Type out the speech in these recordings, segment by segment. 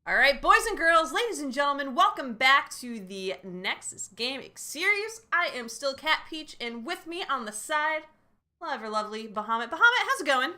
All right, boys and girls, ladies and gentlemen, welcome back to the Nexus Gaming Series. I am still Cat Peach, and with me on the side, ever lovely Bahamut. Bahamut, how's it going?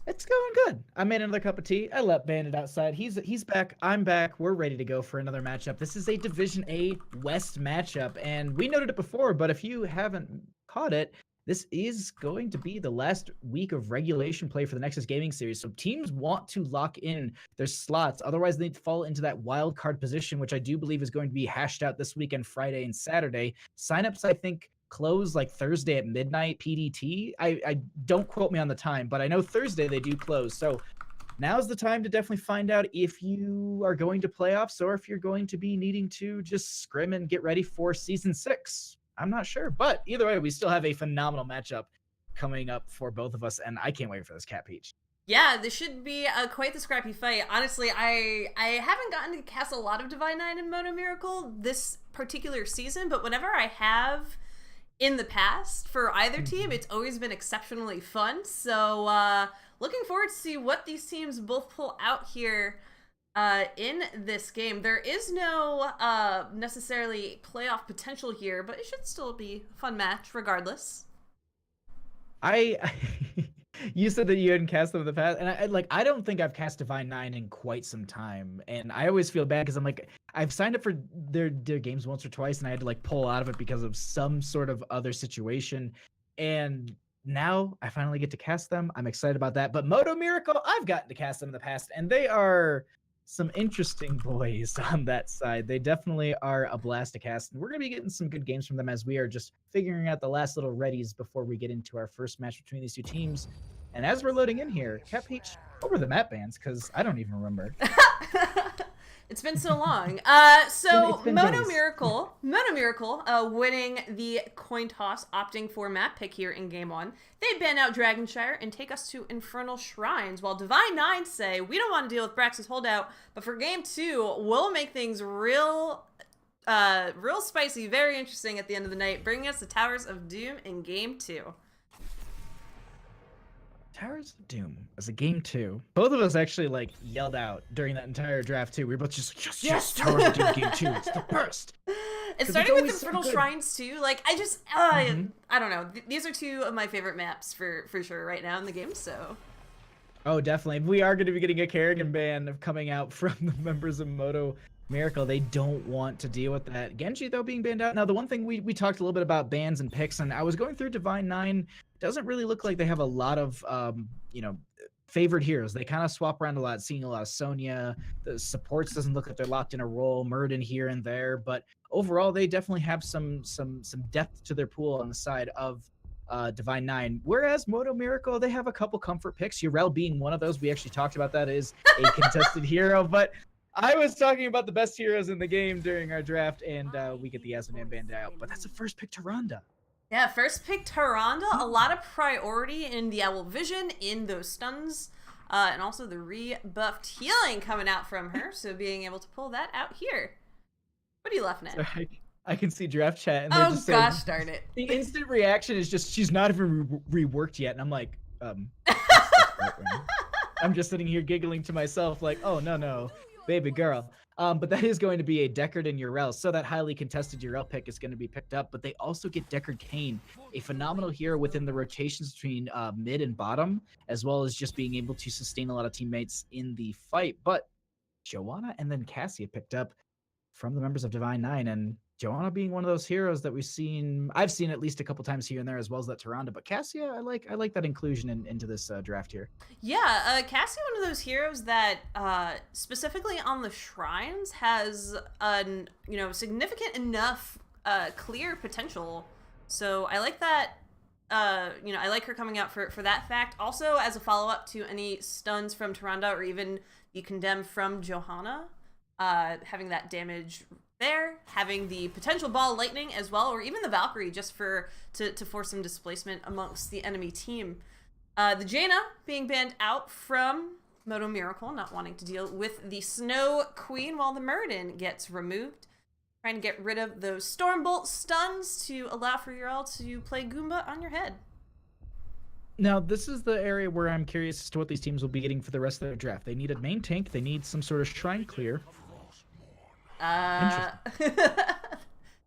It's going good. I made another cup of tea. I let Bandit outside. He's back. I'm back. We're ready to go for another matchup. This is a Division A West matchup, and we noted it before, but if you haven't caught it, this is going to be the last week of regulation play for the Nexus Gaming Series. So teams want to lock in their slots. Otherwise, they fall into that wild card position, which I do believe is going to be hashed out this weekend, Friday and Saturday. Signups, I think, close like Thursday at midnight PDT. I don't quote me on the time, but I know Thursday they do close. So now's the time to definitely find out if you are going to playoffs or if you're going to be needing to just scrim and get ready for Season 6. I'm not sure, but either way, we still have a phenomenal matchup coming up for both of us, and I can't wait for this, Cat Peach. Yeah, this should be quite the scrappy fight. Honestly, I haven't gotten to cast a lot of Divine 9 and Mono Miracle this particular season, but whenever I have in the past for either team, it's always been exceptionally fun. So looking forward to see what these teams both pull out here in this game. There is no necessarily playoff potential here, but it should still be a fun match regardless. You said that you hadn't cast them in the past, and I don't think I've cast Divine 9 in quite some time, and I always feel bad because I'm like, I've signed up for their games once or twice, and I had to like pull out of it because of some sort of other situation, and now I finally get to cast them. I'm excited about that. But Modo Miracle, I've gotten to cast them in the past, and they are some interesting boys on that side. They definitely are a blast to cast, and we're going to be getting some good games from them as we are just figuring out the last little readies before we get into our first match between these two teams. And as we're loading in here, Cat Peach, what were the map bans? Because I don't even remember. It's been so long. It's been Modo days. Miracle, winning the coin toss, opting for map pick here in Game 1. They ban out Dragonshire and take us to Infernal Shrines, while Divine 9 say, we don't want to deal with Brax's holdout, but for Game 2, we'll make things real spicy, very interesting at the end of the night, bringing us the Towers of Doom in Game 2. Towers of Doom as a Game 2. Both of us actually like yelled out during that entire draft too. We were both just like, yes, Towers of Doom Game 2. It's the best. It's starting with so Infernal good. Shrines too. Like I don't know. These are two of my favorite maps for sure right now in the game. So. Oh, definitely. We are going to be getting a Kerrigan ban coming out from the members of Modo Miracle. They don't want to deal with that. Genji, though, being banned out. Now, the one thing we talked a little bit about bans and picks, and I was going through Divine 9. Doesn't really look like they have a lot of, favored heroes. They kind of swap around a lot, seeing a lot of Sonya. The supports doesn't look like they're locked in a role. Murden here and there. But overall, they definitely have some depth to their pool on the side of Divine 9. Whereas Modo Miracle, they have a couple comfort picks. Urel being one of those. We actually talked about that as a contested hero, but I was talking about the best heroes in the game during our draft, and we get the Yasmin banned out. But that's a first pick, Tyrande. Yeah, first pick Tyrande. A lot of priority in the Owl Vision, in those stuns, and also the rebuffed healing coming out from her. So being able to pull that out here. What are you laughing at? Sorry. I can see draft chat, and they're just gosh saying, darn it. the instant reaction is just, she's not even reworked yet. And I'm like, I'm just sitting here giggling to myself like, oh, no, baby girl. But that is going to be a Deckard and Urel, so that highly contested Urel pick is going to be picked up. But they also get Deckard Cain, a phenomenal hero within the rotations between mid and bottom, as well as just being able to sustain a lot of teammates in the fight. But Joanna and then Cassia picked up from the members of Divine 9, and Joanna being one of those heroes that I've seen at least a couple times here and there, as well as that Tyrande. But Cassia, I like that inclusion into this draft here. Yeah, Cassia, one of those heroes that specifically on the shrines has significant enough clear potential. So I like that. I like her coming out for that fact. Also, as a follow up to any stuns from Tyrande or even the condemn from Johanna, having that damage there, having the potential ball lightning as well, or even the Valkyrie just to force some displacement amongst the enemy team. The Jaina being banned out from Modo Miracle, not wanting to deal with the Snow Queen, while the Murden gets removed. Trying to get rid of those Stormbolt stuns to allow for Urel to play Goomba on your head. Now, this is the area where I'm curious as to what these teams will be getting for the rest of their draft. They need a main tank. They need some sort of shrine clear. Uh, Interesting.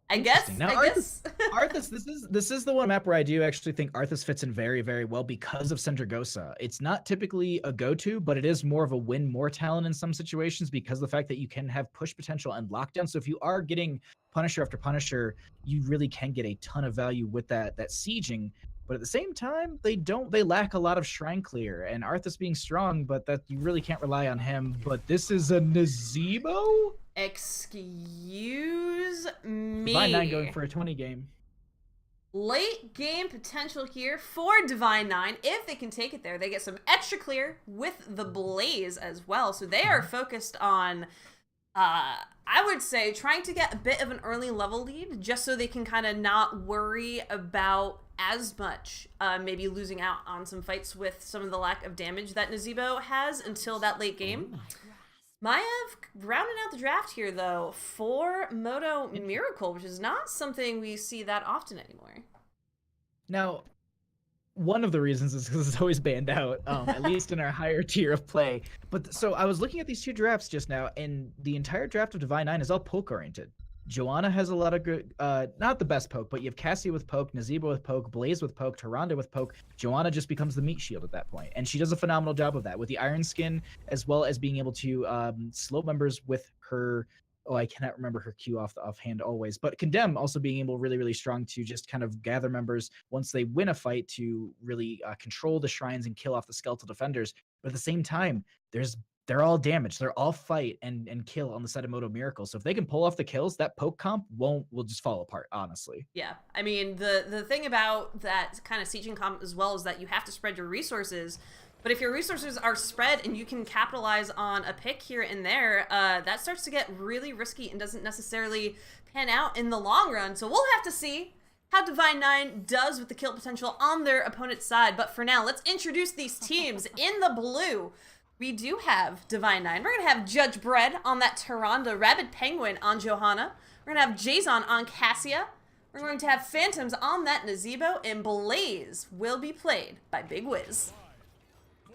I Interesting. guess. Now, I guess. Arthas, this is the one map where I do actually think Arthas fits in very, very well because of Sendragosa. It's not typically a go-to, but it is more of a win more talent in some situations because of the fact that you can have push potential and lockdown. So if you are getting Punisher after Punisher, you really can get a ton of value with that sieging. But at the same time, they lack a lot of shrine clear, and Arthas being strong, but that you really can't rely on him. But this is a Nazebo? Excuse Divine 9 going me. for a 20 game. Late game potential here for Divine 9. If they can take it there, they get some extra clear with the Blaze as well. So they are focused on, I would say, trying to get a bit of an early level lead just so they can kind of not worry about as much maybe losing out on some fights with some of the lack of damage that Nazebo has until that late game. Maiev rounding out the draft here, though, for Modo Miracle, which is not something we see that often anymore. Now, one of the reasons is because it's always banned out, at least in our higher tier of play. But so I was looking at these two drafts just now, and the entire draft of Divine 9 is all poke oriented. Joanna has a lot of good, not the best poke, but you have Cassie with poke, Nazebo with poke, Blaze with poke, Tyrande with poke. Joanna just becomes the meat shield at that point, and she does a phenomenal job of that with the Iron Skin, as well as being able to slow members with her. Oh, I cannot remember her Q offhand always, but Condemn also being able really, really strong to just kind of gather members once they win a fight to really control the shrines and kill off the skeletal defenders. But at the same time, they're all damaged. They're all fight and kill on the side of Modo Miracle. So if they can pull off the kills, that poke comp will just fall apart, honestly. Yeah, I mean, the thing about that kind of sieging comp as well is that you have to spread your resources. But if your resources are spread and you can capitalize on a pick here and there, that starts to get really risky and doesn't necessarily pan out in the long run. So we'll have to see how Divine 9 does with the kill potential on their opponent's side. But for now, let's introduce these teams. In the blue, we do have Divine 9. We're going to have Judge Bread on that Tyrande, Rabid Penguin on Johanna. We're going to have Jason on Cassia. We're going to have Phantoms on that Nazebo, and Blaze will be played by Big Wiz.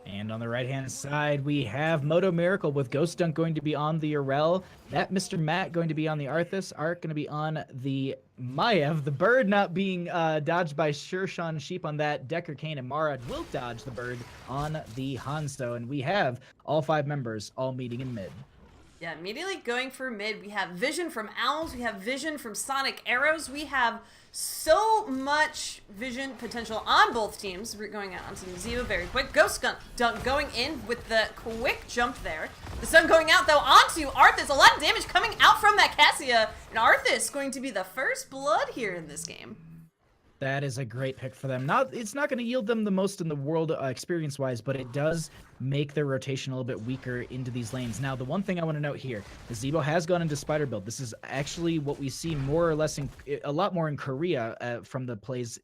And on the right-hand side, we have Modo Miracle with Ghost Dunk going to be on the Urel. That Mr. Matt going to be on the Arthas. Art going to be on the Maiev. The bird not being dodged by Shershan Sheep on that. Decker, Kane, and Mara will dodge the bird on the Hanzo. And we have all 5 members all meeting in mid. Yeah, immediately going for mid, we have Vision from Owls, we have Vision from Sonic Arrows, we have so much Vision potential on both teams. We're going out onto Nazebo very quick. Ghost Dunk going in with the quick jump there. The Sun going out, though, onto Arthas. A lot of damage coming out from that Cassia, and Arthas going to be the first blood here in this game. That is a great pick for them. It's not going to yield them the most in the world experience-wise, but it does make their rotation a little bit weaker into these lanes. Now, the one thing I want to note here, the Zebo has gone into Spider build. This is actually what we see more or less a lot more in Korea from the plays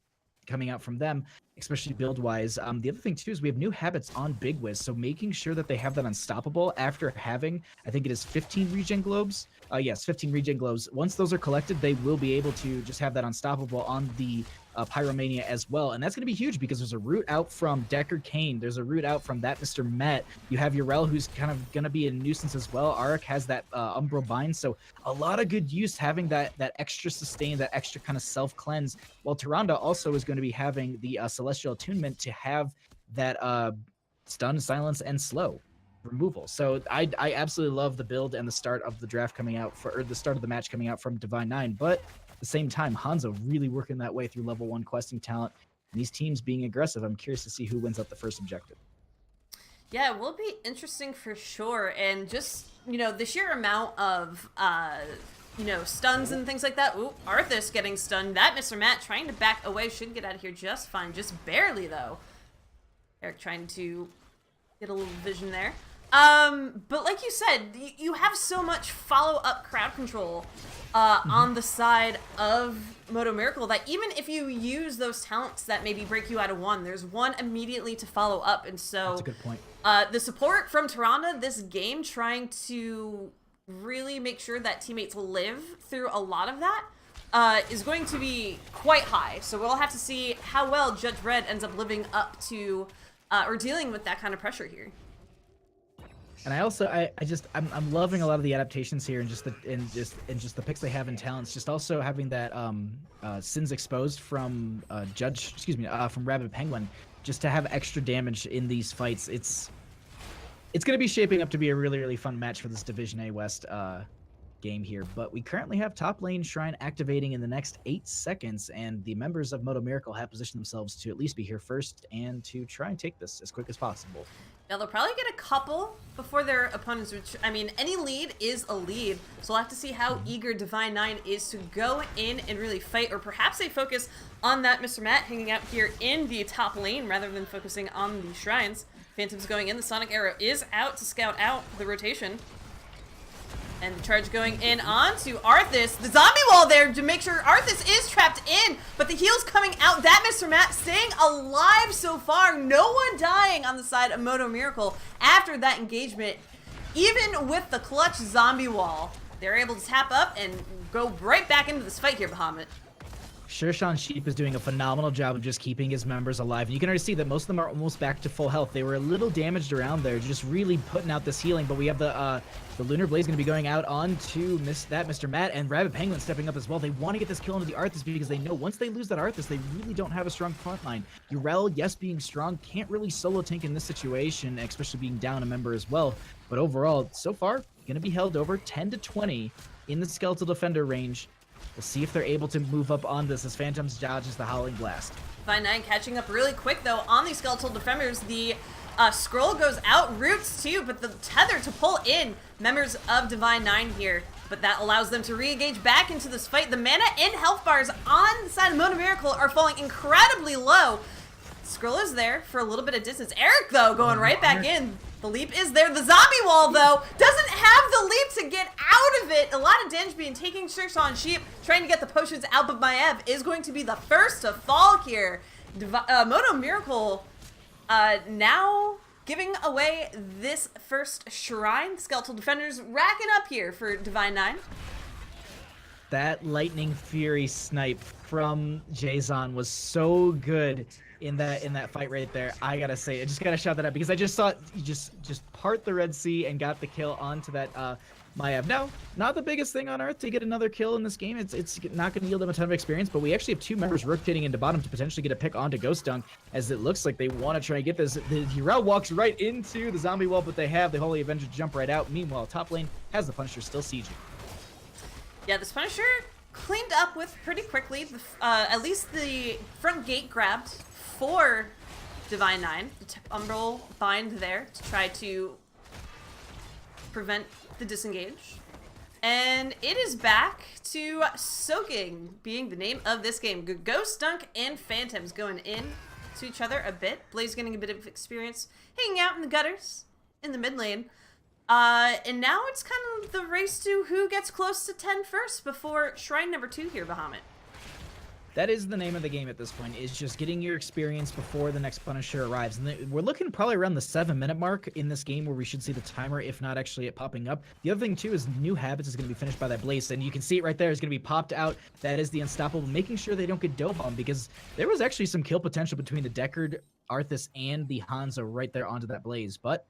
coming out from them, especially build-wise. The other thing, too, is we have new habits on Big Wiz, so making sure that they have that unstoppable after having, I think it is 15 regen globes. Yes, 15 regen globes. Once those are collected, they will be able to just have that unstoppable on the Pyromania as well, and that's going to be huge because there's a route out from Decker Kane, there's a route out from that Mr. Met, you have Urel who's kind of going to be a nuisance as well, Arik has that Umbral Bind, so a lot of good use having that extra sustain, that extra kind of self-cleanse, while Tyrande also is going to be having the Celestial Attunement to have that stun, silence, and slow removal. So I absolutely love the build and the start of the draft coming out or the start of the match coming out from Divine 9, but at the same time, Hanzo really working that way through level 1 questing talent. And these teams being aggressive, I'm curious to see who wins up the first objective. Yeah, it will be interesting for sure. And just, the sheer amount of, stuns and things like that. Ooh, Arthas getting stunned. That Mr. Matt trying to back away. Should get out of here just fine. Just barely, though. Eric trying to get a little vision there. But like you said, you have so much follow-up crowd control on the side of Modo Miracle that even if you use those talents that maybe break you out of one, there's one immediately to follow up. And so that's a good point. The support from Tyrande this game trying to really make sure that teammates live through a lot of that is going to be quite high. So we'll have to see how well Judge Red ends up living up to or dealing with that kind of pressure here. And I also I'm loving a lot of the adaptations here and just the picks they have in talents. Just also having that Sins Exposed from from Rabid Penguin, just to have extra damage in these fights. It's going to be shaping up to be a really, really fun match for this Division A West game here. But we currently have top lane Shrine activating in the next 8 seconds, and the members of Modo Miracle have positioned themselves to at least be here first and to try and take this as quick as possible. Now, they'll probably get a couple before their opponents, which, I mean, any lead is a lead. So we'll have to see how eager Divine Nine is to go in and really fight, or perhaps they focus on that Mr. Matt hanging out here in the top lane rather than focusing on the Shrines. Phantom's going in. The Sonic Arrow is out to scout out the rotation. And the charge going in onto Arthas. The zombie wall there to make sure Arthas is trapped in, but the heal's coming out. That Mr. Matt staying alive so far. No one dying on the side of Modo Miracle after that engagement. Even with the clutch zombie wall, they're able to tap up and go right back into this fight here, Bahamut. Shershan Sheep is doing a phenomenal job of just keeping his members alive. And you can already see that most of them are almost back to full health. They were a little damaged around there, just really putting out this healing. But we have the Lunar Blaze going to be going out onto Mr. Matt, and Rabid Penguin stepping up as well. They want to get this kill into the Arthas because they know once they lose that Arthas, they really don't have a strong front line. Urel, yes, being strong, can't really solo tank in this situation, especially being down a member as well. But overall, so far, going to be held over 10-20 in the Skeletal Defender range. We'll see if they're able to move up on this as Phantoms dodges the Howling Blast. Divine Nine catching up really quick, though, on these Skeletal Defenders. The scroll goes out, Roots too, but the tether to pull in members of Divine Nine here. But that allows them to re-engage back into this fight. The mana and health bars on the side of Modo Miracle are falling incredibly low. Scroll is there for a little bit of distance. Eric, though, going right back in. The leap is there. The zombie wall, though, doesn't have the leap to get out of it. A lot of damage being taken. Shershan Sheep trying to get the potions out, but Maev is going to be the first to fall here. Modo Miracle now giving away this first Shrine. Skeletal Defenders racking up here for Divine Nine. That Lightning Fury snipe from Jason was so good in that fight right there. I gotta say, I just gotta shout that out because I just saw it, you just part the Red Sea and got the kill onto that Maev. Now, not the biggest thing on earth to get another kill in this game. It's not going to yield them a ton of experience, but we actually have 2 members rotating into bottom to potentially get a pick onto Ghost Dunk, as it looks like they want to try and get this. The Urel walks right into the zombie wall, but they have the Holy Avenger jump right out. Meanwhile, top lane has the Punisher still sieging. Yeah, this Punisher cleaned up with pretty quickly. At least the front gate grabbed for Divine Nine. The Umbral bind there to try to prevent the disengage. And it is back to soaking being the name of this game. Ghost Dunk and Phantoms going in to each other a bit. Blaze getting a bit of experience hanging out in the gutters in the mid lane. And now it's kind of the race to who gets close to 10 first before Shrine number 2 here, Bahamut. That is the name of the game at this point, is just getting your experience before the next Punisher arrives. And we're looking probably around the 7-minute mark in this game where we should see the timer, if not actually it popping up. The other thing, too, is New Habits is going to be finished by that Blaze. And you can see it right there. It's going to be popped out. That is the Unstoppable, making sure they don't get dove on, because there was actually some kill potential between the Deckard, Arthas, and the Hanzo right there onto that Blaze. But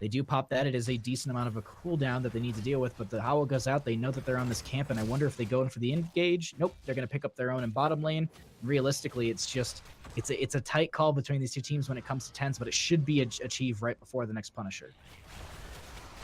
they do pop that. It is a decent amount of a cooldown that they need to deal with, but the Howl goes out. They know that they're on this camp, and I wonder if they go in for the engage. Nope, they're going to pick up their own in bottom lane. Realistically, it's a tight call between these two teams when it comes to 10s, but it should be achieved right before the next Punisher.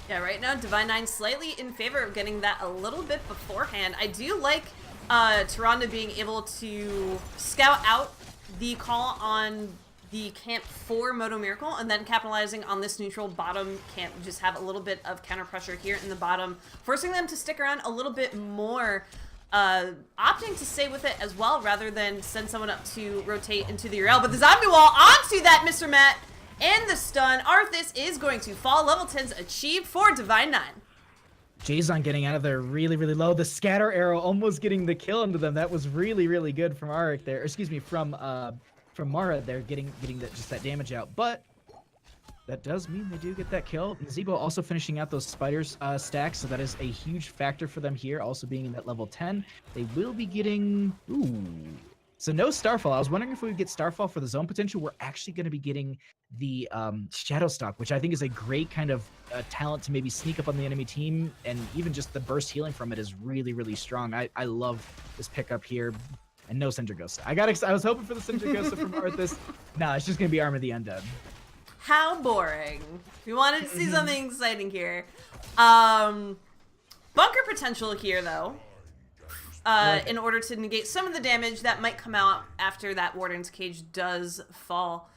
Yeah, right now, Divine Nine slightly in favor of getting that a little bit beforehand. I do like Tyrande being able to scout out the call on the camp for Modo Miracle, and then capitalizing on this neutral bottom camp, just have a little bit of counter pressure here in the bottom, forcing them to stick around a little bit more, opting to stay with it as well, rather than send someone up to rotate into the Urel. But the zombie wall onto that Mr. Matt, and the stun. Arthas is going to fall. Level 10's achieved for Divine Nine. Jason getting out of there really, really low. The scatter arrow almost getting the kill into them. That was really, really good from Arik there. Or excuse me, from Mara there, getting just that damage out. But That does mean they do get that kill. Nazebo also finishing out those spiders stacks, so that is a huge factor for them here, also being in that level 10. They will be getting... Ooh. So no Starfall. I was wondering if we would get Starfall for the zone potential. We're actually going to be getting the Shadow Stalk, which I think is a great kind of talent to maybe sneak up on the enemy team, and even just the burst healing from it is really, really strong. I love this pickup here. And no Syndragosa. I was hoping for the Syndragosa from Arthas. No, it's just going to be Arm of the Undead. How boring. We wanted to see something exciting here. Bunker potential here, though. In order to negate some of the damage that might come out after that Warden's Cage does fall.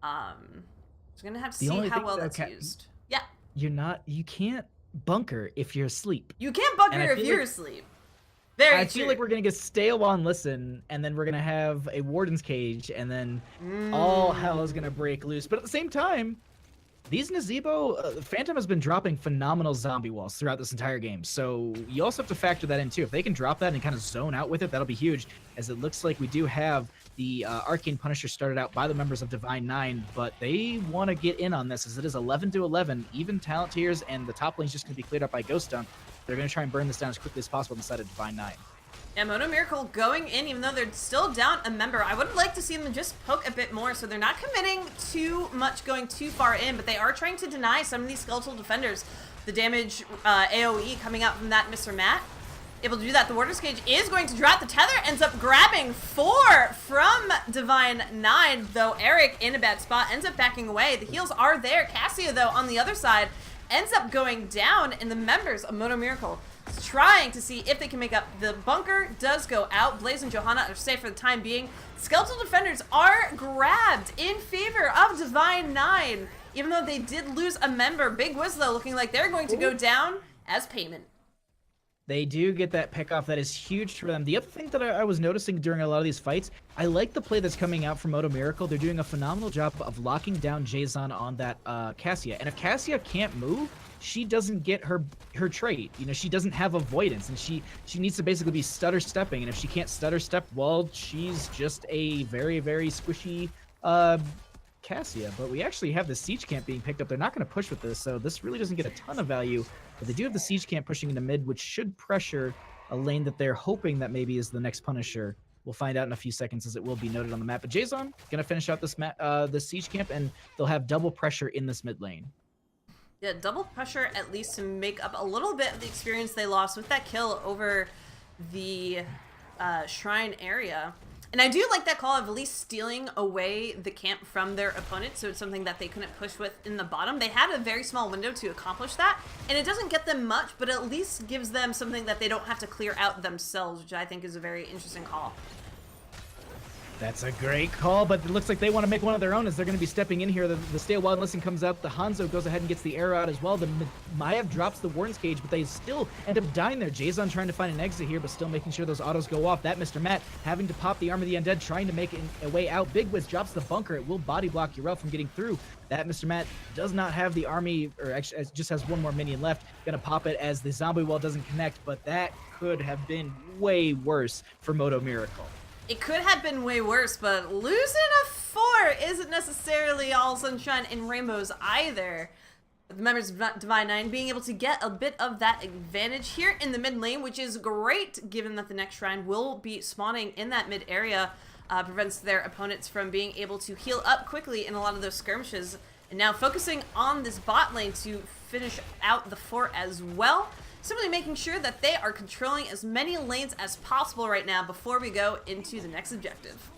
So gonna have to see how well that's used. Yeah. You can't bunker if you're asleep. You can't bunker if you're asleep. Very true. I feel like we're gonna get stale on listen, and then we're gonna have a Warden's Cage, and then all hell is gonna break loose. But at the same time, these Nazebo, Phantom has been dropping phenomenal zombie walls throughout this entire game. So you also have to factor that in too. If they can drop that and kind of zone out with it, that'll be huge. As it looks like we do have the Arcane Punisher started out by the members of Divine 9, but they want to get in on this as it is 11-11, even talent tiers, and the top lane's just going to be cleared up by Ghost Dunk. They're going to try and burn this down as quickly as possible on the side of Divine 9. Yeah, Modo Miracle going in, even though they're still down a member. I would like to see them just poke a bit more, so they're not committing too much going too far in, but they are trying to deny some of these skeletal defenders the damage AoE coming out from that Mr. Matt. Able to do that. The Warden's Cage is going to drop. The Tether ends up grabbing 4 from Divine 9, though Eric in a bad spot ends up backing away. The heals are there. Cassia, though, on the other side, ends up going down, and the members of Modo Miracle trying to see if they can make up. The bunker does go out. Blaze and Johanna are safe for the time being. Skeletal defenders are grabbed in favor of Divine 9, even though they did lose a member. Big Wiz, though, looking like they're going to go down as payment. They do get that pick off. That is huge for them. The other thing that I was noticing during a lot of these fights, I like the play that's coming out from Modo Miracle. They're doing a phenomenal job of locking down Jason on that Cassia. And if Cassia can't move, she doesn't get her trait. You know, she doesn't have avoidance, and she needs to basically be stutter stepping. And if she can't stutter step, well, she's just a very, very squishy Cassia. But we actually have the Siege Camp being picked up. They're not going to push with this, so this really doesn't get a ton of value. But they do have the Siege Camp pushing into mid, which should pressure a lane that they're hoping that maybe is the next Punisher. We'll find out in a few seconds as it will be noted on the map. But Jason going to finish out this Siege Camp, and they'll have double pressure in this mid lane. Yeah, double pressure at least to make up a little bit of the experience they lost with that kill over the Shrine area. And I do like that call of at least stealing away the camp from their opponent, so it's something that they couldn't push with in the bottom. They had a very small window to accomplish that, and it doesn't get them much, but at least gives them something that they don't have to clear out themselves, which I think is a very interesting call. That's a great call, but it looks like they want to make one of their own as they're going to be stepping in here. The Stay Wild Listen comes out. The Hanzo goes ahead and gets the arrow out as well. The Maiev drops the Warden's Cage, but they still end up dying there. Jason trying to find an exit here, but still making sure those autos go off. That Mr. Matt having to pop the Arm of the Undead, trying to make a way out. Big Wiz drops the bunker. It will body block Urel from getting through. That Mr. Matt does not have the army, or actually just has one more minion left. Gonna pop it as the zombie wall doesn't connect, but that could have been way worse for Modo Miracle. It could have been way worse, but losing a 4 isn't necessarily all sunshine and rainbows either. The members of Divine 9 being able to get a bit of that advantage here in the mid lane, which is great given that the next shrine will be spawning in that mid area. Prevents their opponents from being able to heal up quickly in a lot of those skirmishes. And now focusing on this bot lane to finish out the fort as well. Simply making sure that they are controlling as many lanes as possible right now before we go into the next objective.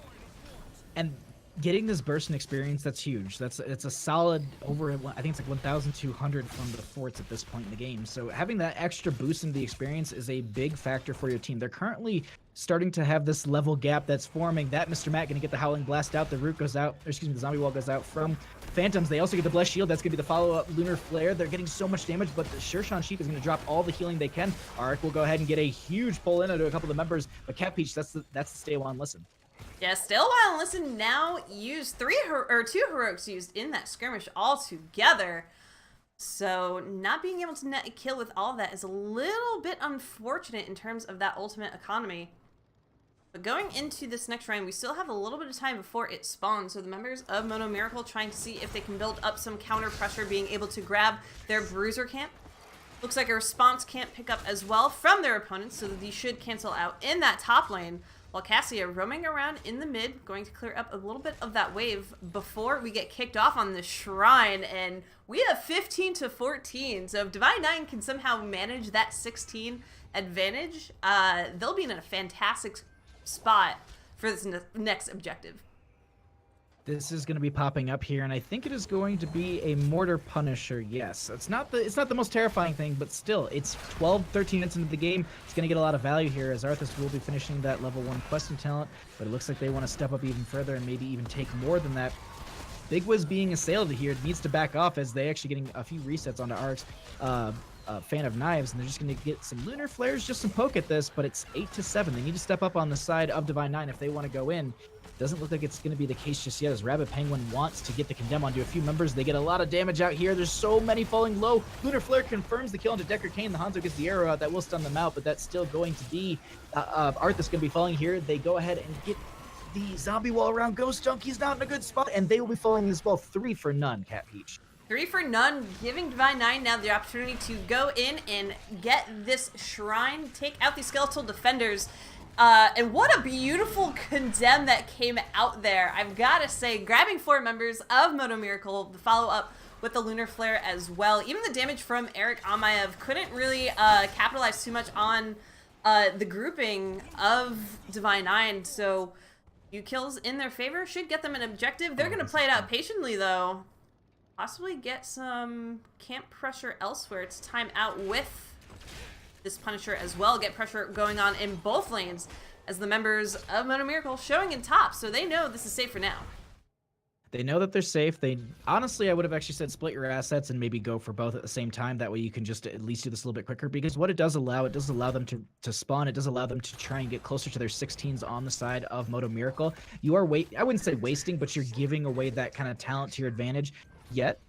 And getting this burst and experience, that's huge. It's a solid over, I think it's like 1,200 from the forts at this point in the game. So having that extra boost in the experience is a big factor for your team. They're currently starting to have this level gap that's forming. That Mr. Matt going to get the Howling Blast out. The root goes out, or excuse me, the zombie wall goes out from Phantoms. They also get the Blessed Shield. That's going to be the follow-up Lunar Flare. They're getting so much damage, but the Shershan Sheep is going to drop all the healing they can. Arik will go ahead and get a huge pull in into a couple of the members, but Cat Peach, that's the Stay Awhile and Listen. Yeah, Stay a While and Listen now used 2 heroics used in that skirmish all together. So not being able to net a kill with all of that is a little bit unfortunate in terms of that ultimate economy. Going into this next round, we still have a little bit of time before it spawns, so the members of Modo Miracle trying to see if they can build up some counter pressure, being able to grab their bruiser camp. Looks like a response camp pick up as well from their opponents, so that these should cancel out in that top lane, while Cassia roaming around in the mid, going to clear up a little bit of that wave before we get kicked off on the Shrine, and we have 15 to 14, so if Divine 9 can somehow manage that 16 advantage, they'll be in a fantastic spot for this next objective. This is going to be popping up here, and I think it is going to be a Mortar Punisher. Yes, it's not the most terrifying thing, but still, it's 13 minutes into the game. It's going to get a lot of value here, as Arthas will be finishing that level 1 questing talent, but it looks like they want to step up even further and maybe even take more than that. Big Wiz being assailed here needs to back off, as they actually getting a few resets onto Ark's Fan of Knives, and they're just going to get some Lunar Flares, just some poke at this, but it's 8 to 7. They need to step up on the side of Divine 9 if they want to go in. Doesn't look like it's going to be the case just yet, as Rabbit Penguin wants to get the condemn onto a few members. They get a lot of damage out here. There's so many falling low. Lunar Flare confirms the kill into Decker Kane. The Hanzo gets the arrow out. That will stun them out, but that's still going to be Arthas going to be falling here. They go ahead and get the zombie wall around Ghost Junk. He's not in a good spot, and they will be falling this wall 3 for none, Cat Peach. 3 for none, giving Divine 9 now the opportunity to go in and get this Shrine, take out these skeletal defenders. And what a beautiful condemn that came out there. I've got to say, grabbing 4 members of Modo Miracle, the follow-up with the Lunar Flare as well. Even the damage from Eric Amayev couldn't really capitalize too much on the grouping of Divine 9, so few kills in their favor should get them an objective. They're going to play it out patiently, though. Possibly get some camp pressure elsewhere. It's time out with this Punisher as well. Get pressure going on in both lanes as the members of Modo Miracle showing in top, so they know this is safe for now. They know that they're safe. They honestly, I would have actually said split your assets and maybe go for both at the same time. That way you can just at least do this a little bit quicker, because what it does allow them to spawn. It does allow them to try and get closer to their 16s on the side of Modo Miracle. You are I wouldn't say wasting, but you're giving away that kind of talent to your advantage. Yet,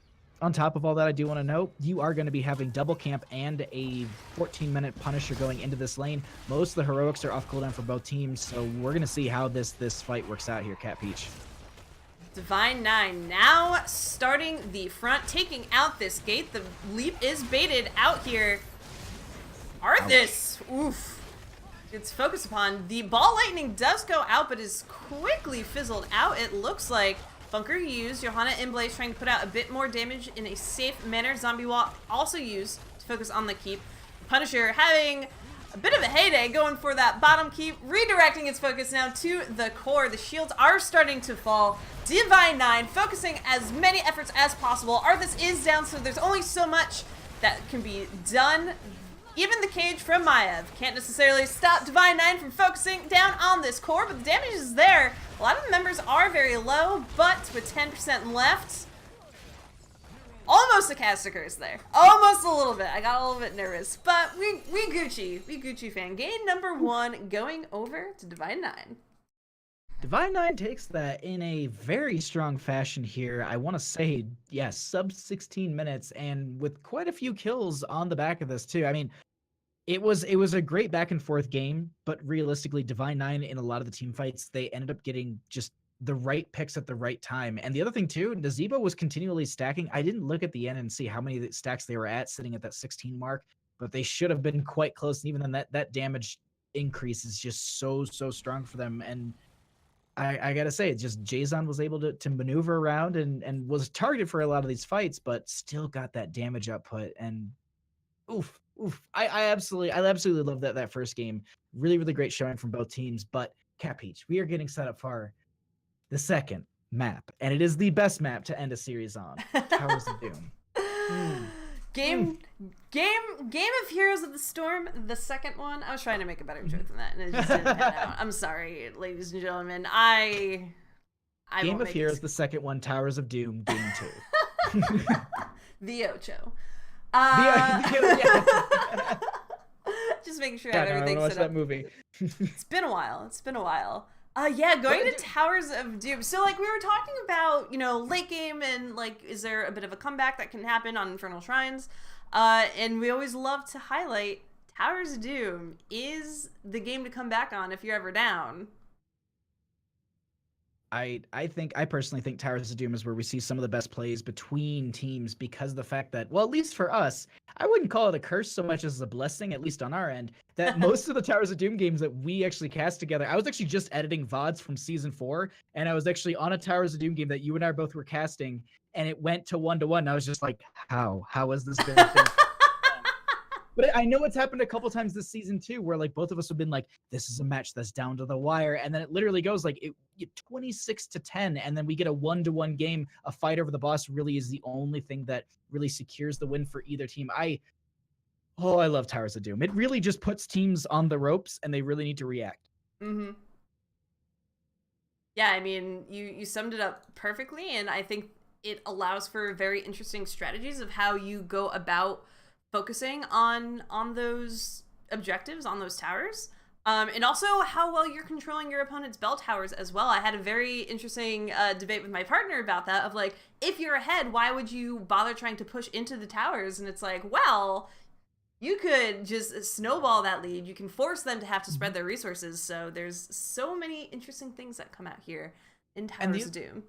on top of all that, I do want to note, you are going to be having double camp and a 14-minute Punisher going into this lane. Most of the heroics are off cooldown for both teams, so we're going to see how this fight works out here, Cat Peach. Divine 9 now starting the front, taking out this gate. The leap is baited out here. Arthas, oof. It's focused upon. The Ball Lightning does go out, but is quickly fizzled out, it looks like. Bunker used. Johanna and Blaze trying to put out a bit more damage in a safe manner. Zombie Wall also used to focus on the keep. Punisher having a bit of a heyday going for that bottom keep, redirecting its focus now to the core. The shields are starting to fall. Divine 9 focusing as many efforts as possible. Arthas is down, so there's only so much that can be done. Even the cage from Maiev can't necessarily stop Divine 9 from focusing down on this core, but the damage is there. A lot of the members are very low, but with 10% left, almost a caster curse there. Almost a little bit. I got a little bit nervous, but we Gucci. We Gucci fan. Game number 1 going over to Divine 9. Divine 9 takes that in a very strong fashion here. I want to say, yes, sub 16 minutes, and with quite a few kills on the back of this too. I mean, it was a great back and forth game, but realistically, Divine 9 in a lot of the team fights, they ended up getting just the right picks at the right time. And the other thing too, Nazeebo was continually stacking. I didn't look at the end and see how many stacks they were at, sitting at that 16 mark, but they should have been quite close. And even then, that damage increase is just so strong for them. And I gotta say, it's just Jason was able to maneuver around and was targeted for a lot of these fights, but still got that damage output. And oof. I absolutely love that first game. Really great showing from both teams. But Cat Peach, we are getting set up for the second map, and it is the best map to end a series on. Towers of Doom. Game of Heroes of the Storm, the second one. I was trying to make a better joke than that, and it just didn't pan out. I'm sorry, ladies and gentlemen. I Game of Heroes, the second one. Towers of Doom, Game 2. The Ocho. Just making sure I have everything set up. That movie. It's been a while. Yeah, going to Towers of Doom. So, like, we were talking about, late game and, like, is there a bit of a comeback that can happen on Infernal Shrines? And we always love to highlight Towers of Doom is the game to come back on if you're ever down. I personally think Towers of Doom is where we see some of the best plays between teams because of the fact that, well, at least for us, I wouldn't call it a curse so much as a blessing, at least on our end, that most of the Towers of Doom games that we actually cast together, I was actually just editing VODs from season 4, and I was actually on a Towers of Doom game that you and I both were casting, and it went to 1-1. I was just like, how has this been a thing? But I know it's happened a couple times this season too, where like both of us have been like, "This is a match that's down to the wire," and then it literally goes like 26-10, and then we get a 1-1 game. A fight over the boss really is the only thing that really secures the win for either team. I love Towers of Doom. It really just puts teams on the ropes, and they really need to react. Mm-hmm. Yeah, I mean, you summed it up perfectly, and I think it allows for very interesting strategies of how you go about focusing on those objectives, on those towers, and also how well you're controlling your opponent's bell towers as well. I had a very interesting debate with my partner about that, of like, if you're ahead, why would you bother trying to push into the towers? And it's like, well, you could just snowball that lead. You can force them to have to spread their resources. So there's so many interesting things that come out here in Towers of Doom.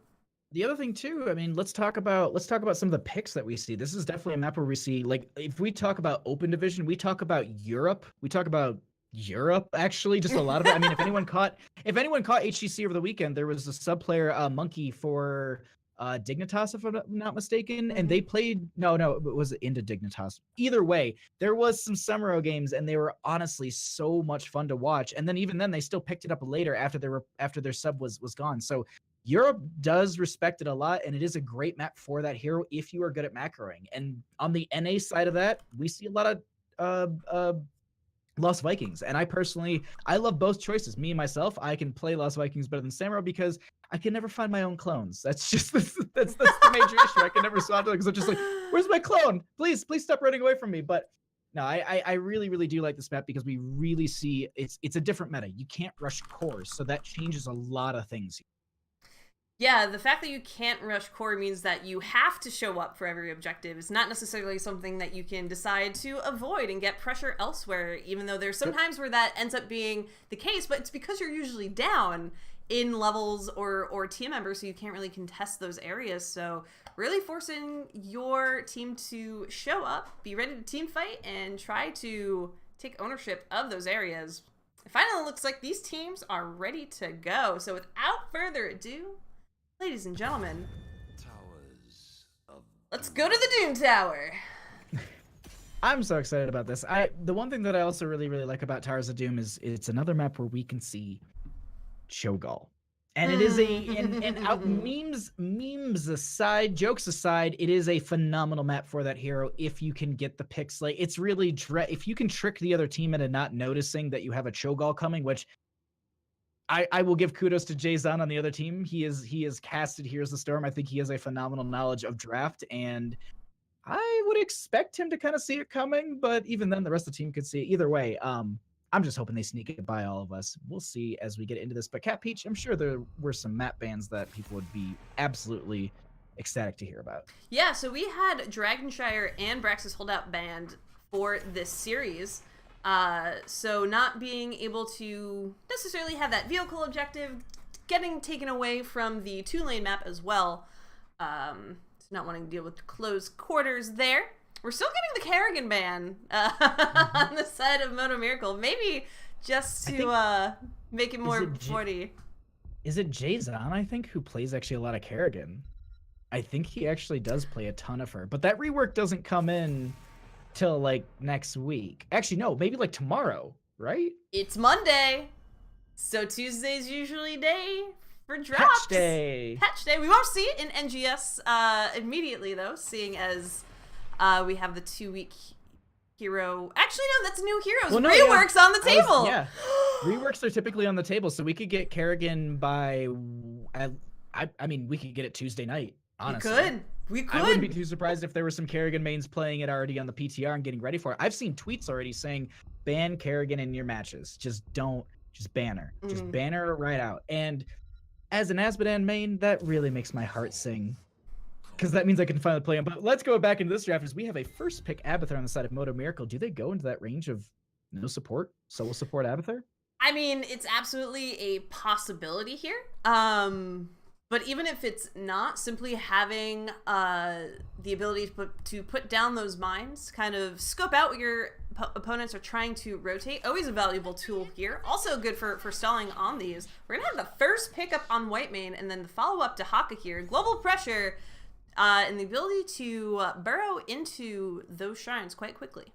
The other thing too, I mean, let's talk about some of the picks that we see. This is definitely a map where we see, like, if we talk about open division, we talk about Europe. We talk about Europe, actually, just a lot of it. I mean, if anyone caught HGC over the weekend, there was a sub player, Monkey, for Dignitas, if I'm not mistaken, and they played it was into Dignitas. Either way, there was some Summerau games, and they were honestly so much fun to watch. And then even then, they still picked it up later after their sub was gone. So Europe does respect it a lot, and it is a great map for that hero if you are good at macroing. And on the NA side of that, we see a lot of Lost Vikings. And I love both choices. Me and myself, I can play Lost Vikings better than Samuro because I can never find my own clones. That's just that's the major issue. I can never swap it because I'm just like, where's my clone? Please stop running away from me. But no, I really, really do like this map because we really see it's a different meta. You can't rush cores, so that changes a lot of things. Yeah, the fact that you can't rush core means that you have to show up for every objective. It's not necessarily something that you can decide to avoid and get pressure elsewhere, even though there's some times where that ends up being the case, but it's because you're usually down in levels or team members, so you can't really contest those areas. So really forcing your team to show up, be ready to team fight, and try to take ownership of those areas. It finally looks like these teams are ready to go. So without further ado, ladies and gentlemen, let's go to the Doom Tower. I'm so excited about this. The one thing that I also really, really like about Towers of Doom is it's another map where we can see Cho'Gall. And it is memes aside, jokes aside, it is a phenomenal map for that hero if you can get the picks. Like, it's really, if you can trick the other team into not noticing that you have a Cho'Gall coming, which I will give kudos to Jason on the other team. He is casted Here's the Storm. I think he has a phenomenal knowledge of draft, and I would expect him to kind of see it coming, but even then the rest of the team could see it. Either way, I'm just hoping they sneak it by all of us. We'll see as we get into this. But Cat Peach, I'm sure there were some map bans that people would be absolutely ecstatic to hear about. Yeah, so we had Dragonshire and Braxis Holdout banned for this series. So not being able to necessarily have that vehicle objective, getting taken away from the 2-lane map as well. Not wanting to deal with close quarters there. We're still getting the Kerrigan ban on the side of Modo Miracle. Maybe just to make it more 40. Is it Jason, I think, who plays actually a lot of Kerrigan? I think he actually does play a ton of her. But that rework doesn't come in till like next week. Actually, no, maybe like tomorrow, right? It's Monday, so Tuesday's usually day for drops. Patch day. We won't see it in NGS immediately though, seeing as we have the 2-week hero. Actually, no, that's new heroes. Well, reworks on the table. Reworks are typically on the table, so we could get Kerrigan by. I mean, we could get it Tuesday night. Honestly, we could. I wouldn't be too surprised if there were some Kerrigan mains playing it already on the PTR and getting ready for it. I've seen tweets already saying, ban Kerrigan in your matches. Just ban her. Just ban her right out. And as an Azmodan main, that really makes my heart sing. Because that means I can finally play him. But let's go back into this draft as we have a first pick Abathur on the side of Modo Miracle. Do they go into that range of no support, solo support Abathur? I mean, it's absolutely a possibility here. But even if it's not, simply having the ability to put down those mines, kind of scope out what your opponents are trying to rotate, always a valuable tool here. Also good for stalling on these. We're going to have the first pickup on Whitemane, and then the follow-up to Haka here. Global pressure and the ability to burrow into those shrines quite quickly.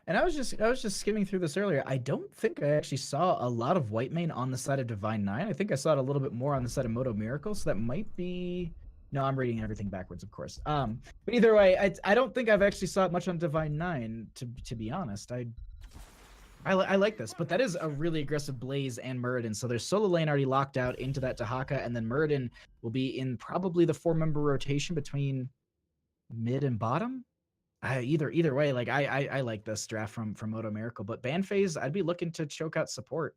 And I was just skimming through this earlier. I don't think I actually saw a lot of Whitemane on the side of Divine 9. I think I saw it a little bit more on the side of Modo Miracle, so that might be... No, I'm reading everything backwards, of course. But either way, I don't think I've actually saw it much on Divine 9, to be honest. I like this, but that is a really aggressive Blaze and Muradin. So there's solo lane already locked out into that Tahaka, and then Muradin will be in probably the 4-member rotation between mid and bottom. Either way, like I like this draft from Modo Miracle, but ban phase, I'd be looking to choke out support.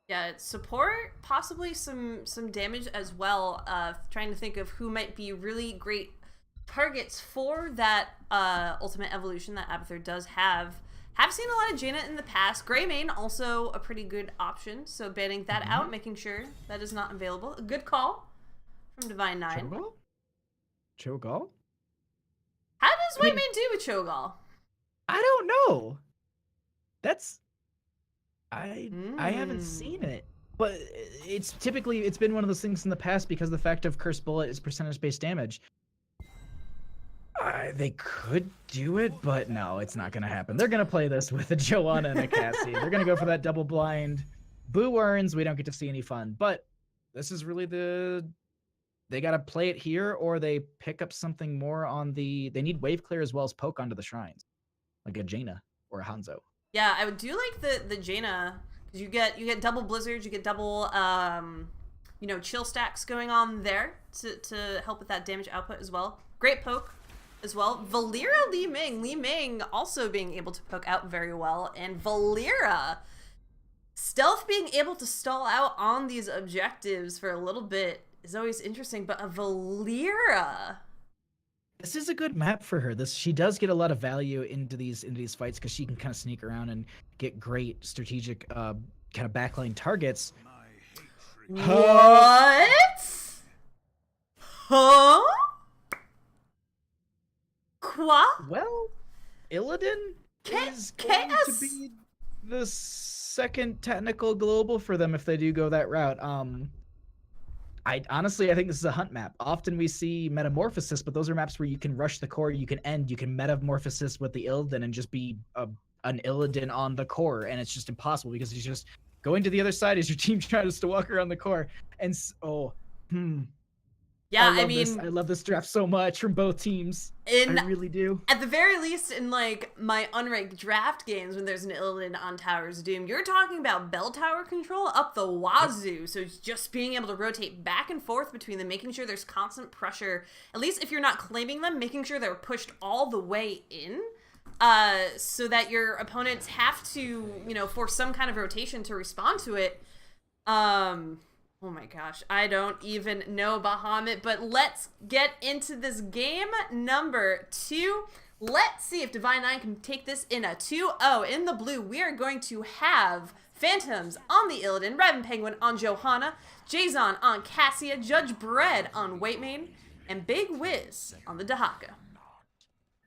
Yeah, support, possibly some damage as well. Trying to think of who might be really great targets for that ultimate evolution that Abathur does have. Have seen a lot of Jaina in the past. Greymane also a pretty good option, so banning that out, making sure that is not available. A good call from Divine 9. Cho'Gall? How does Whitemane do with Cho'Gall? I don't know. That's... I haven't seen it. But it's been one of those things in the past because the fact of Cursed Bullet is percentage-based damage. They could do it, but no, it's not going to happen. They're going to play this with a Joanna and a Cassie. They're going to go for that double blind. Boo earns, we don't get to see any fun. But this is really they got to play it here, or they pick up something more on the... They need wave clear as well as poke onto the shrines. Like a Jaina or a Hanzo. Yeah, I would do like the Jaina, because you get double blizzards, you get double chill stacks going on there to help with that damage output as well. Great poke as well. Valera Li Ming also being able to poke out very well, and Valera stealth being able to stall out on these objectives for a little bit is always interesting, but a Valera... This is a good map for her. She does get a lot of value into these fights because she can kind of sneak around and get great strategic kind of backline targets. What? Huh? Quoi? Well, Illidan is going to be the second technical global for them if they do go that route. I think this is a hunt map. Often we see Metamorphosis, but those are maps where you can rush the core, you can Metamorphosis with the Illidan and just be an Illidan on the core, and it's just impossible because he's just going to the other side as your team tries to walk around the core. And yeah, I love this draft so much from both teams. I really do. At the very least, in like my unranked draft games, when there's an Illidan on Tower's Doom, you're talking about bell tower control up the wazoo. So it's just being able to rotate back and forth between them, making sure there's constant pressure. At least if you're not claiming them, making sure they're pushed all the way in, so that your opponents have to, force some kind of rotation to respond to it. Oh my gosh, I don't even know Bahamut, but let's get into this game number 2. Let's see if Divine 9 can take this in a 2-0. In the blue, we are going to have Phantoms on the Illidan, Raven Penguin on Johanna, Jason on Cassia, Judge Bread on Whitemane, and Big Wiz on the Dahaka.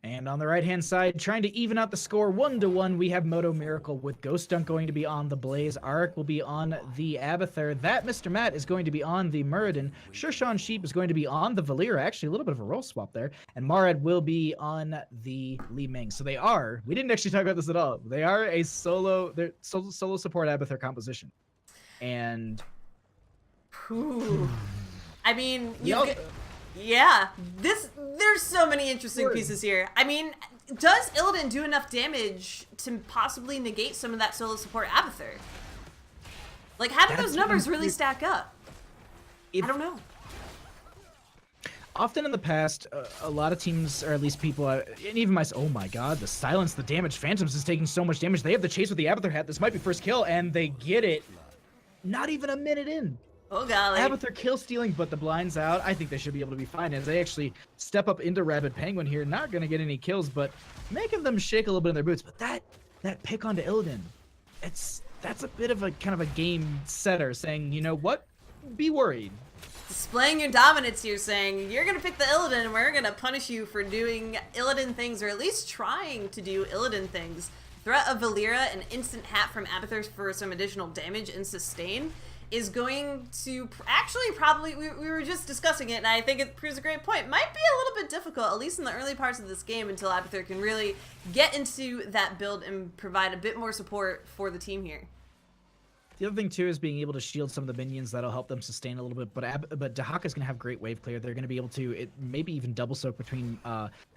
And on the right-hand side, trying to even out the score 1-1, we have Modo Miracle with Ghost Dunk going to be on the Blaze. Arik will be on the Abathur. That Mr. Matt is going to be on the Muradin. Shurshan Sheep is going to be on the Valera. Actually, a little bit of a role swap there. And Marad will be on the Li Ming. So they are, we didn't actually talk about this at all. They are a solo support Abathur composition. And... Ooh. I mean, yeah, there's so many interesting pieces here. I mean, does Illidan do enough damage to possibly negate some of that solo support Abathur? Like, how do those numbers really stack up? I don't know. Often in the past, a lot of teams, or at least people, and even myself, oh my god, the silence, the damage. Phantoms is taking so much damage. They have the chase with the Abathur hat. This might be first kill, and they get it not even a minute in. Oh golly. Abathur kill stealing, but the blind's out. I think they should be able to be fine as they actually step up into Rabid Penguin here. Not going to get any kills, but making them shake a little bit in their boots. But that pick onto Illidan, that's a bit of a kind of a game setter saying, you know what, be worried. Displaying your dominance here, saying you're gonna pick the Illidan and we're gonna punish you for doing Illidan things, or at least trying to do Illidan things. Threat of Valera, an instant hat from Abathur for some additional damage and sustain, is going to actually probably, we were just discussing it, and I think it proves a great point, might be a little bit difficult, at least in the early parts of this game, until Abathur can really get into that build and provide a bit more support for the team here. The other thing too is being able to shield some of the minions. That'll help them sustain a little bit. But Dahaka's gonna have great wave clear. They're gonna be able to maybe even double soak between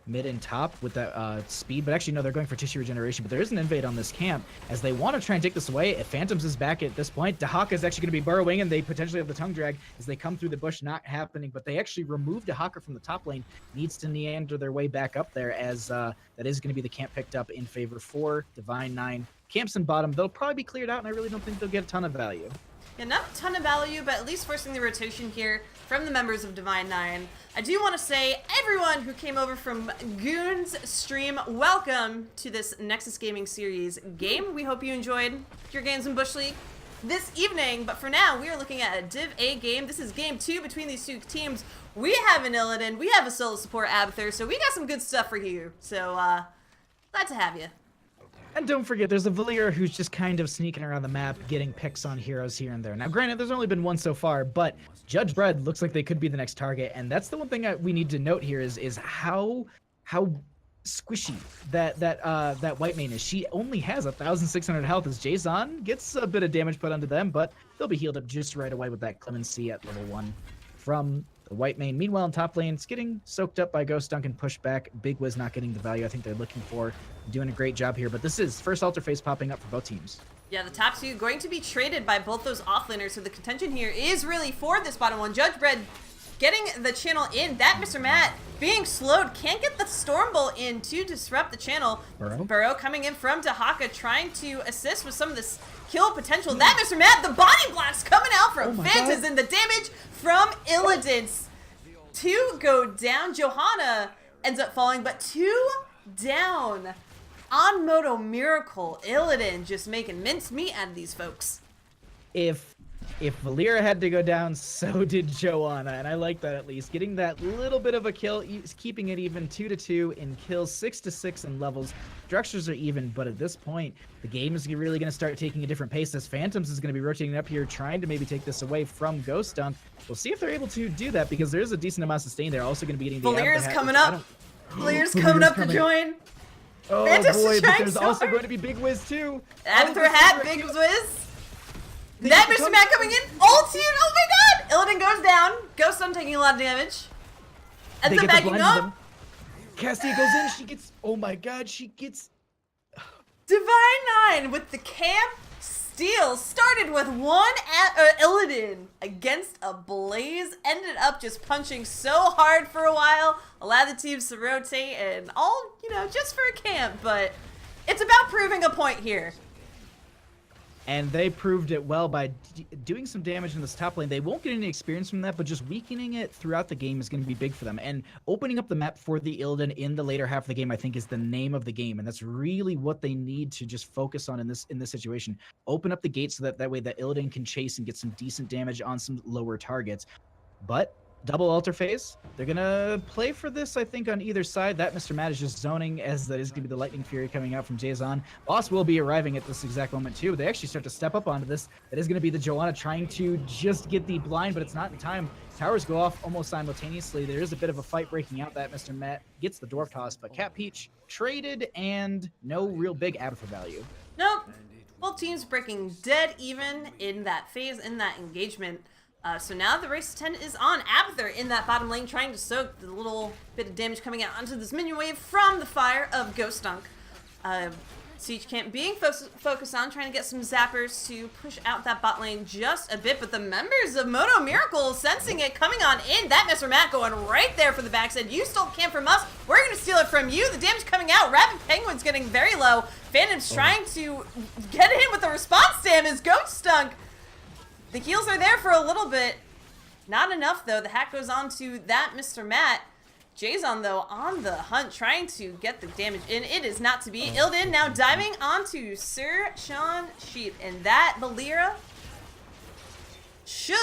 mid and top with that speed. But actually no, they're going for tissue regeneration. But there is an invade on this camp as they want to try and take this away. If Phantoms is back at this point, Dahaka is actually gonna be burrowing, and they potentially have the tongue drag as they come through the bush. Not happening, but they actually remove Dahaka from the top lane. Needs to meander their way back up there as that is gonna be the camp picked up in favor for Divine 9. Camps in bottom, they'll probably be cleared out, and I really don't think they'll get a ton of value. Yeah, not a ton of value, but at least forcing the rotation here from the members of Divine 9. I do want to say, everyone who came over from Goon's stream, welcome to this Nexus Gaming Series game. We hope you enjoyed your games in Bush League this evening, but for now, we are looking at a Div A game. This is game 2 between these two teams. We have an Illidan, we have a solo support Abathur, so we got some good stuff for you. So, glad to have you. And don't forget, there's a Valera who's just kind of sneaking around the map, getting picks on heroes here and there. Now, granted, there's only been one so far, but Judge Bread looks like they could be the next target, and that's the one thing we need to note here is how squishy that white main is. She only has 1,600 health as Jason gets a bit of damage put onto them, but they'll be healed up just right away with that Clemency at level 1 from the white main. Meanwhile, in top lane, it's getting soaked up by Ghost Dunk and pushed back. Big Wiz not getting the value I think they're looking for. Doing a great job here, but this is first altar phase popping up for both teams. Yeah, the top two going to be traded by both those offlaners, so the contention here is really for this bottom one. Judge Bread getting the channel in. That Mr. Matt being slowed, can't get the Storm Bolt in to disrupt the channel. Burrow coming in from Dahaka, trying to assist with some of this kill potential. That Mr. Matt, the body blocks coming out from Phantas, and the damage from Illidan. 2 go down. Johanna ends up falling, but 2 down on Modo Miracle. Illidan just making mincemeat out of these folks. If Valera had to go down, so did Joanna, and I like that at least. Getting that little bit of a kill, keeping it even 2-2 in kills, 6-6 in levels. Structures are even, but at this point, the game is really going to start taking a different pace as Phantoms is going to be rotating up here, trying to maybe take this away from Ghost Dunk. We'll see if they're able to do that, because there is a decent amount of sustain. They're also going to be getting the Valera's coming up. Valera's coming up to join. Oh Phantoms boy, but there's so also hard. going to be Big Wiz too. Abathur hat, Big Wiz. That Mr. Matt coming in, ulti, oh my god! Illidan goes down. Ghost Dunk taking a lot of damage. Ends up backing up. Cassia goes in, she gets, oh my god, she gets... Divine 9 with the camp steal. Started with one Illidan against a Blaze. Ended up just punching so hard for a while. Allowed the teams to rotate and all, you know, just for a camp. But it's about proving a point here. And they proved it well by doing some damage in this top lane. They won't get any experience from that, but just weakening it throughout the game is going to be big for them. And opening up the map for the Illidan in the later half of the game, I think, is the name of the game. And that's really what they need to just focus on in this situation. Open up the gates so that way the Illidan can chase and get some decent damage on some lower targets. But double altar phase, they're going to play for this, I think, on either side. That Mr. Matt is just zoning, as that is going to be the Lightning Fury coming out from Jason. Boss will be arriving at this exact moment, too. They actually start to step up onto this. That is going to be the Joanna trying to just get the blind, but it's not in time. Towers go off almost simultaneously. There is a bit of a fight breaking out. That Mr. Matt gets the Dwarf Toss, but Cat Peach traded, and no real big Abathur value. Nope. Both teams breaking dead even in that phase, in that engagement. So now the race to 10 is on. Abathur in that bottom lane trying to soak the little bit of damage coming out onto this minion wave from the fire of Ghost Dunk. Siege Camp being focused on trying to get some zappers to push out that bot lane just a bit, but the members of Modo Miracle sensing it coming on in. That Mr. Matt going right there for the backside. You stole camp from us. We're going to steal it from you. The damage coming out. Rapid Penguin's getting very low. Phantom's trying to get in with the response damage. Ghost Dunk. The heals are there for a little bit. Not enough, though. The hack goes on to that Mr. Matt. Jason, though, on the hunt, trying to get the damage in. It is not to be. Illidan now diving onto Sir Sean Sheep, and that Valera should,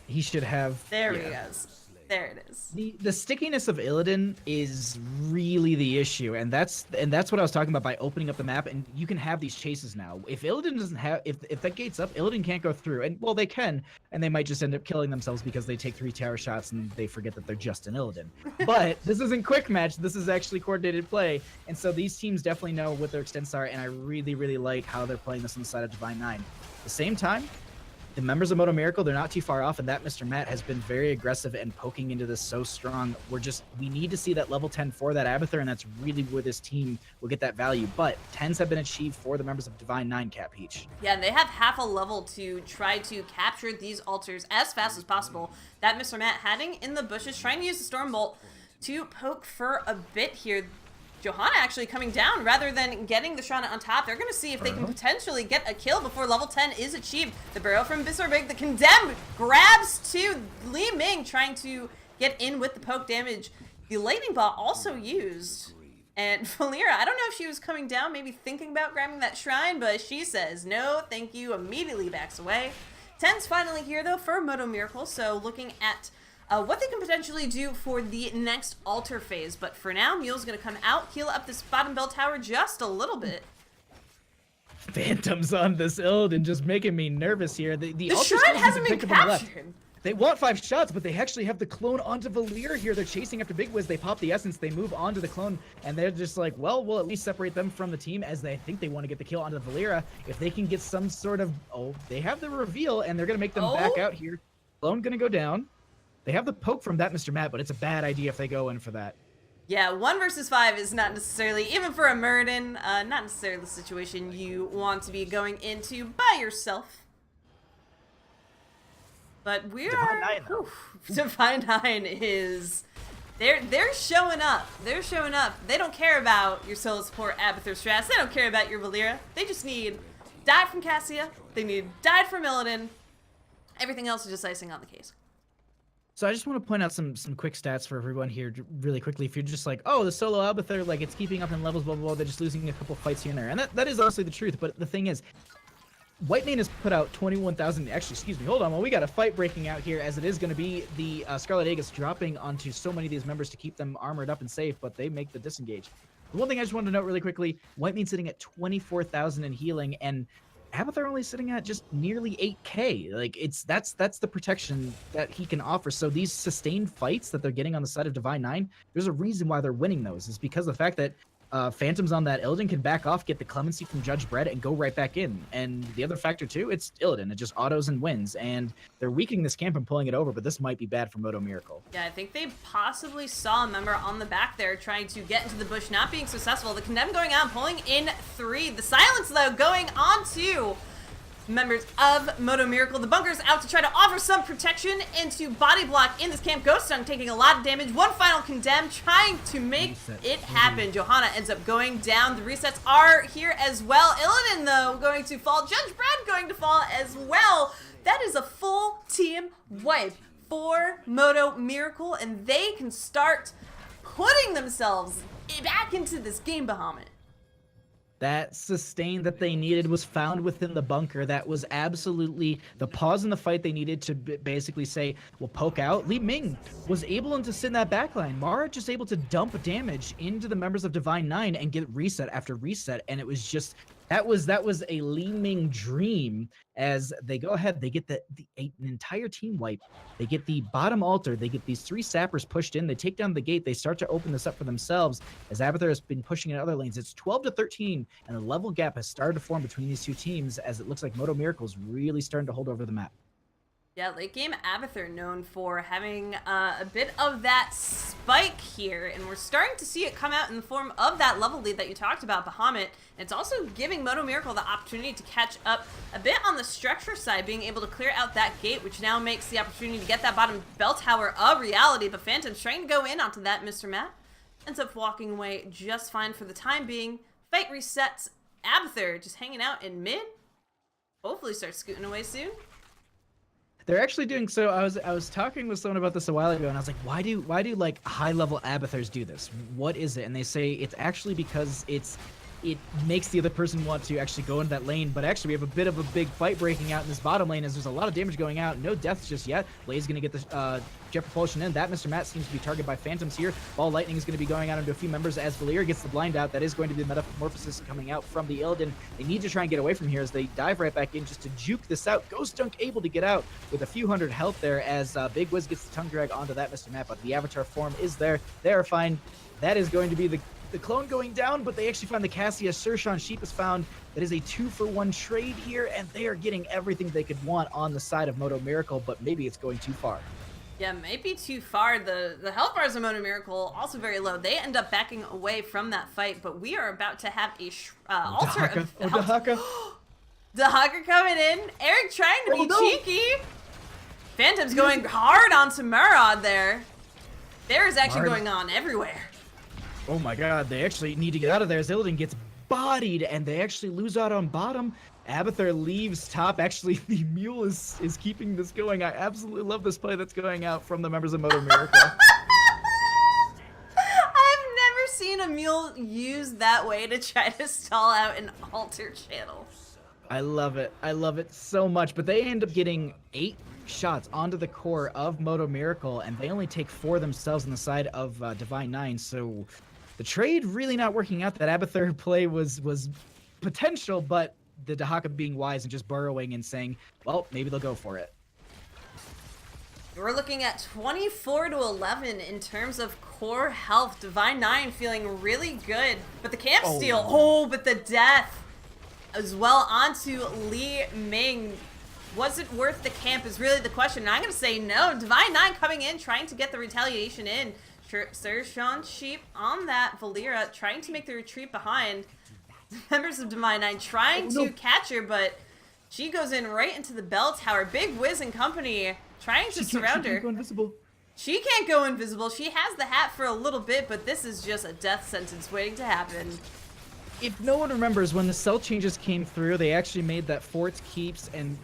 he should have. There he goes. There it is. The stickiness of Illidan is really the issue, and that's what I was talking about by opening up the map. And you can have these chases now. If Illidan doesn't have, if that gate's up, Illidan can't go through. And well, they can, and they might just end up killing themselves because they take 3 tower shots and they forget that they're just an Illidan. But this isn't quick match. This is actually coordinated play, and so these teams definitely know what their extents are. And I really, really like how they're playing this on the side of Divine 9. At the same time, the members of Modo Miracle, they're not too far off, and that Mr. Matt has been very aggressive and poking into this so strong. We need to see that level 10 for that Abathur, and that's really where this team will get that value. But 10s have been achieved for the members of Divine 9, Cap Peach. Yeah, and they have half a level to try to capture these altars as fast as possible. That Mr. Matt hiding in the bushes, trying to use the Storm Bolt to poke for a bit here. Johanna actually coming down rather than getting the Shrine on top. They're going to see if they can potentially get a kill before level 10 is achieved. The barrel from Bisorbig, the Condemned, grabs to Li Ming, trying to get in with the poke damage. The Lightning Ball also used. And Valera, I don't know if she was coming down, maybe thinking about grabbing that Shrine, but she says, no, thank you, immediately backs away. 10's finally here, though, for Modo Miracle, so looking at what they can potentially do for the next altar phase. But for now, Mule's going to come out, heal up this bottom bell tower just a little bit. Phantoms on this Illidan just making me nervous here. The Shrine hasn't been captured. They want 5 shots, but they actually have the clone onto Valera here. They're chasing after Big Wiz. They pop the essence. They move on to the clone, and they're just like, well, we'll at least separate them from the team as they think they want to get the kill onto Valera. If they can get some sort of, they have the reveal, and they're going to make them back out here. Clone going to go down. They have the poke from that Mr. Matt, but it's a bad idea if they go in for that. Yeah, 1 versus 5 is not necessarily, even for a Muradin, not necessarily the situation you want to be going into by yourself. But we Divine are... 9, though. Divine 9 is... They're showing up. They're showing up. They don't care about your solo support Abathur strats. They don't care about your Valera. They just need dive from Cassia. They need dive from Illidan. Everything else is just icing on the case. So I just want to point out some quick stats for everyone here really quickly. If you're just like, oh, the solo Abathur, like it's keeping up in levels, blah, blah, blah, they're just losing a couple fights here and there. And that is honestly the truth. But the thing is, Whitemane has put out 21,000, actually, excuse me, hold on. Well, we got a fight breaking out here as it is going to be the Scarlet Aegis dropping onto so many of these members to keep them armored up and safe, but they make the disengage. The one thing I just wanted to note really quickly, Whitemane's sitting at 24,000 in healing, and Abathur only sitting at just nearly 8k. Like that's the protection that he can offer. So these sustained fights that they're getting on the side of Divine 9, there's a reason why they're winning those. It's because of the fact that Phantoms on that Illidan can back off, get the clemency from Judge Brett, and go right back in. And the other factor too, it's Illidan. It just autos and wins. And they're weakening this camp and pulling it over, but this might be bad for Modo Miracle. Yeah, I think they possibly saw a member on the back there trying to get into the bush, not being successful. The Condemn going out, pulling in 3. The Silence, though, going on to members of Modo Miracle. The Bunker's out to try to offer some protection into body block in this camp. Ghost Stun taking a lot of damage. One final Condemn trying to make it happen. Johanna ends up going down. The resets are here as well. Illidan, though, going to fall. Judge Brad going to fall as well. That is a full team wipe for Modo Miracle, and they can start putting themselves back into this game, Bahamut. That sustain that they needed was found within the bunker. That was absolutely the pause in the fight they needed to basically say, well, poke out. Li Ming was able to sit in that backline. Mara just able to dump damage into the members of Divine 9 and get reset after reset. And it was just, that was a Li Ming dream as they go ahead. They get an entire team wipe. They get the bottom altar. They get these 3 sappers pushed in. They take down the gate. They start to open this up for themselves as Abathur has been pushing in other lanes. It's 12-13, and the level gap has started to form between these 2 teams as it looks like Modo Miracle is really starting to hold over the map. Yeah, late game Abathur known for having a bit of that spike here, and we're starting to see it come out in the form of that level lead that you talked about, Bahamut. And it's also giving Modo Miracle the opportunity to catch up a bit on the structure side, being able to clear out that gate, which now makes the opportunity to get that bottom bell tower a reality. But Phantom's trying to go in onto that Mr. Matt, ends up walking away just fine for the time being. Fight resets. Abathur just hanging out in mid. Hopefully starts scooting away soon. They're actually doing so. I was talking with someone about this a while ago, and I was like, why do like high level Abathurs do this? What is it? And they say it's actually because it makes the other person want to actually go into that lane. But actually, we have a bit of a big fight breaking out in this bottom lane as there's a lot of damage going out. No deaths just yet. Blaze gonna get the jet propulsion in. That Mr. Matt seems to be targeted by phantoms here. Ball lightning is going to be going out into a few members as Valir gets the blind out. That is going to be the metamorphosis coming out from the Illidan. They need to try and get away from here as they dive right back in just to juke this out. Ghost Dunk able to get out with a few hundred health there as Big Wiz gets the tongue drag onto that Mr. Matt, but the avatar form is there. They are fine. That is going to be the clone going down, but they actually find the Cassia. Sershan Sheep is found. That is a 2-for-1 trade here, and they are getting everything they could want on the side of Modo Miracle, but maybe it's going too far. Yeah, maybe too far. The health bars of Modo Miracle also very low. They end up backing away from that fight, but we are about to have a altar of Dahaka. Dahaka coming in. Eric trying to be cheeky. Phantom's going hard onto Murad there. There is action going on everywhere. Oh my god, they actually need to get out of there as Illidan gets bodied, and they actually lose out on bottom. Abathur leaves top. Actually, the mule is keeping this going. I absolutely love this play that's going out from the members of Modo Miracle. I've never seen a mule used that way to try to stall out an altar channel. I love it. I love it so much. But they end up getting 8 shots onto the core of Modo Miracle, and they only take 4 themselves on the side of Divine 9. So the trade really not working out. That Abathur play was potential, but the Dahaka being wise and just burrowing and saying, well, maybe they'll go for it. We're looking at 24-11 in terms of core health. Divine 9 feeling really good, but the camp steal. Oh, but the death as well onto Li Ming. Was it worth the camp is really the question. And I'm going to say no. Divine 9 coming in, trying to get the retaliation in. Sir Sean Sheep on that. Valera trying to make the retreat behind. Members of Divine 9 trying to catch her, but she goes in right into the bell tower. Big Wiz and company trying to surround her. She can't go invisible. She can't go invisible. She has the hat for a little bit, but this is just a death sentence waiting to happen. If no one remembers, when the cell changes came through, they actually made that forts, keeps, and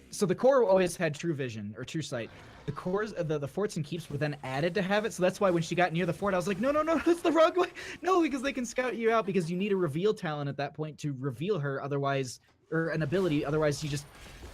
so the core always had true vision or true sight. The cores, the forts and keeps were then added to have it, so that's why when she got near the fort, I was like, no, that's the wrong way. No, because they can scout you out, because you need a reveal talent at that point to reveal her, otherwise, or an ability, otherwise you just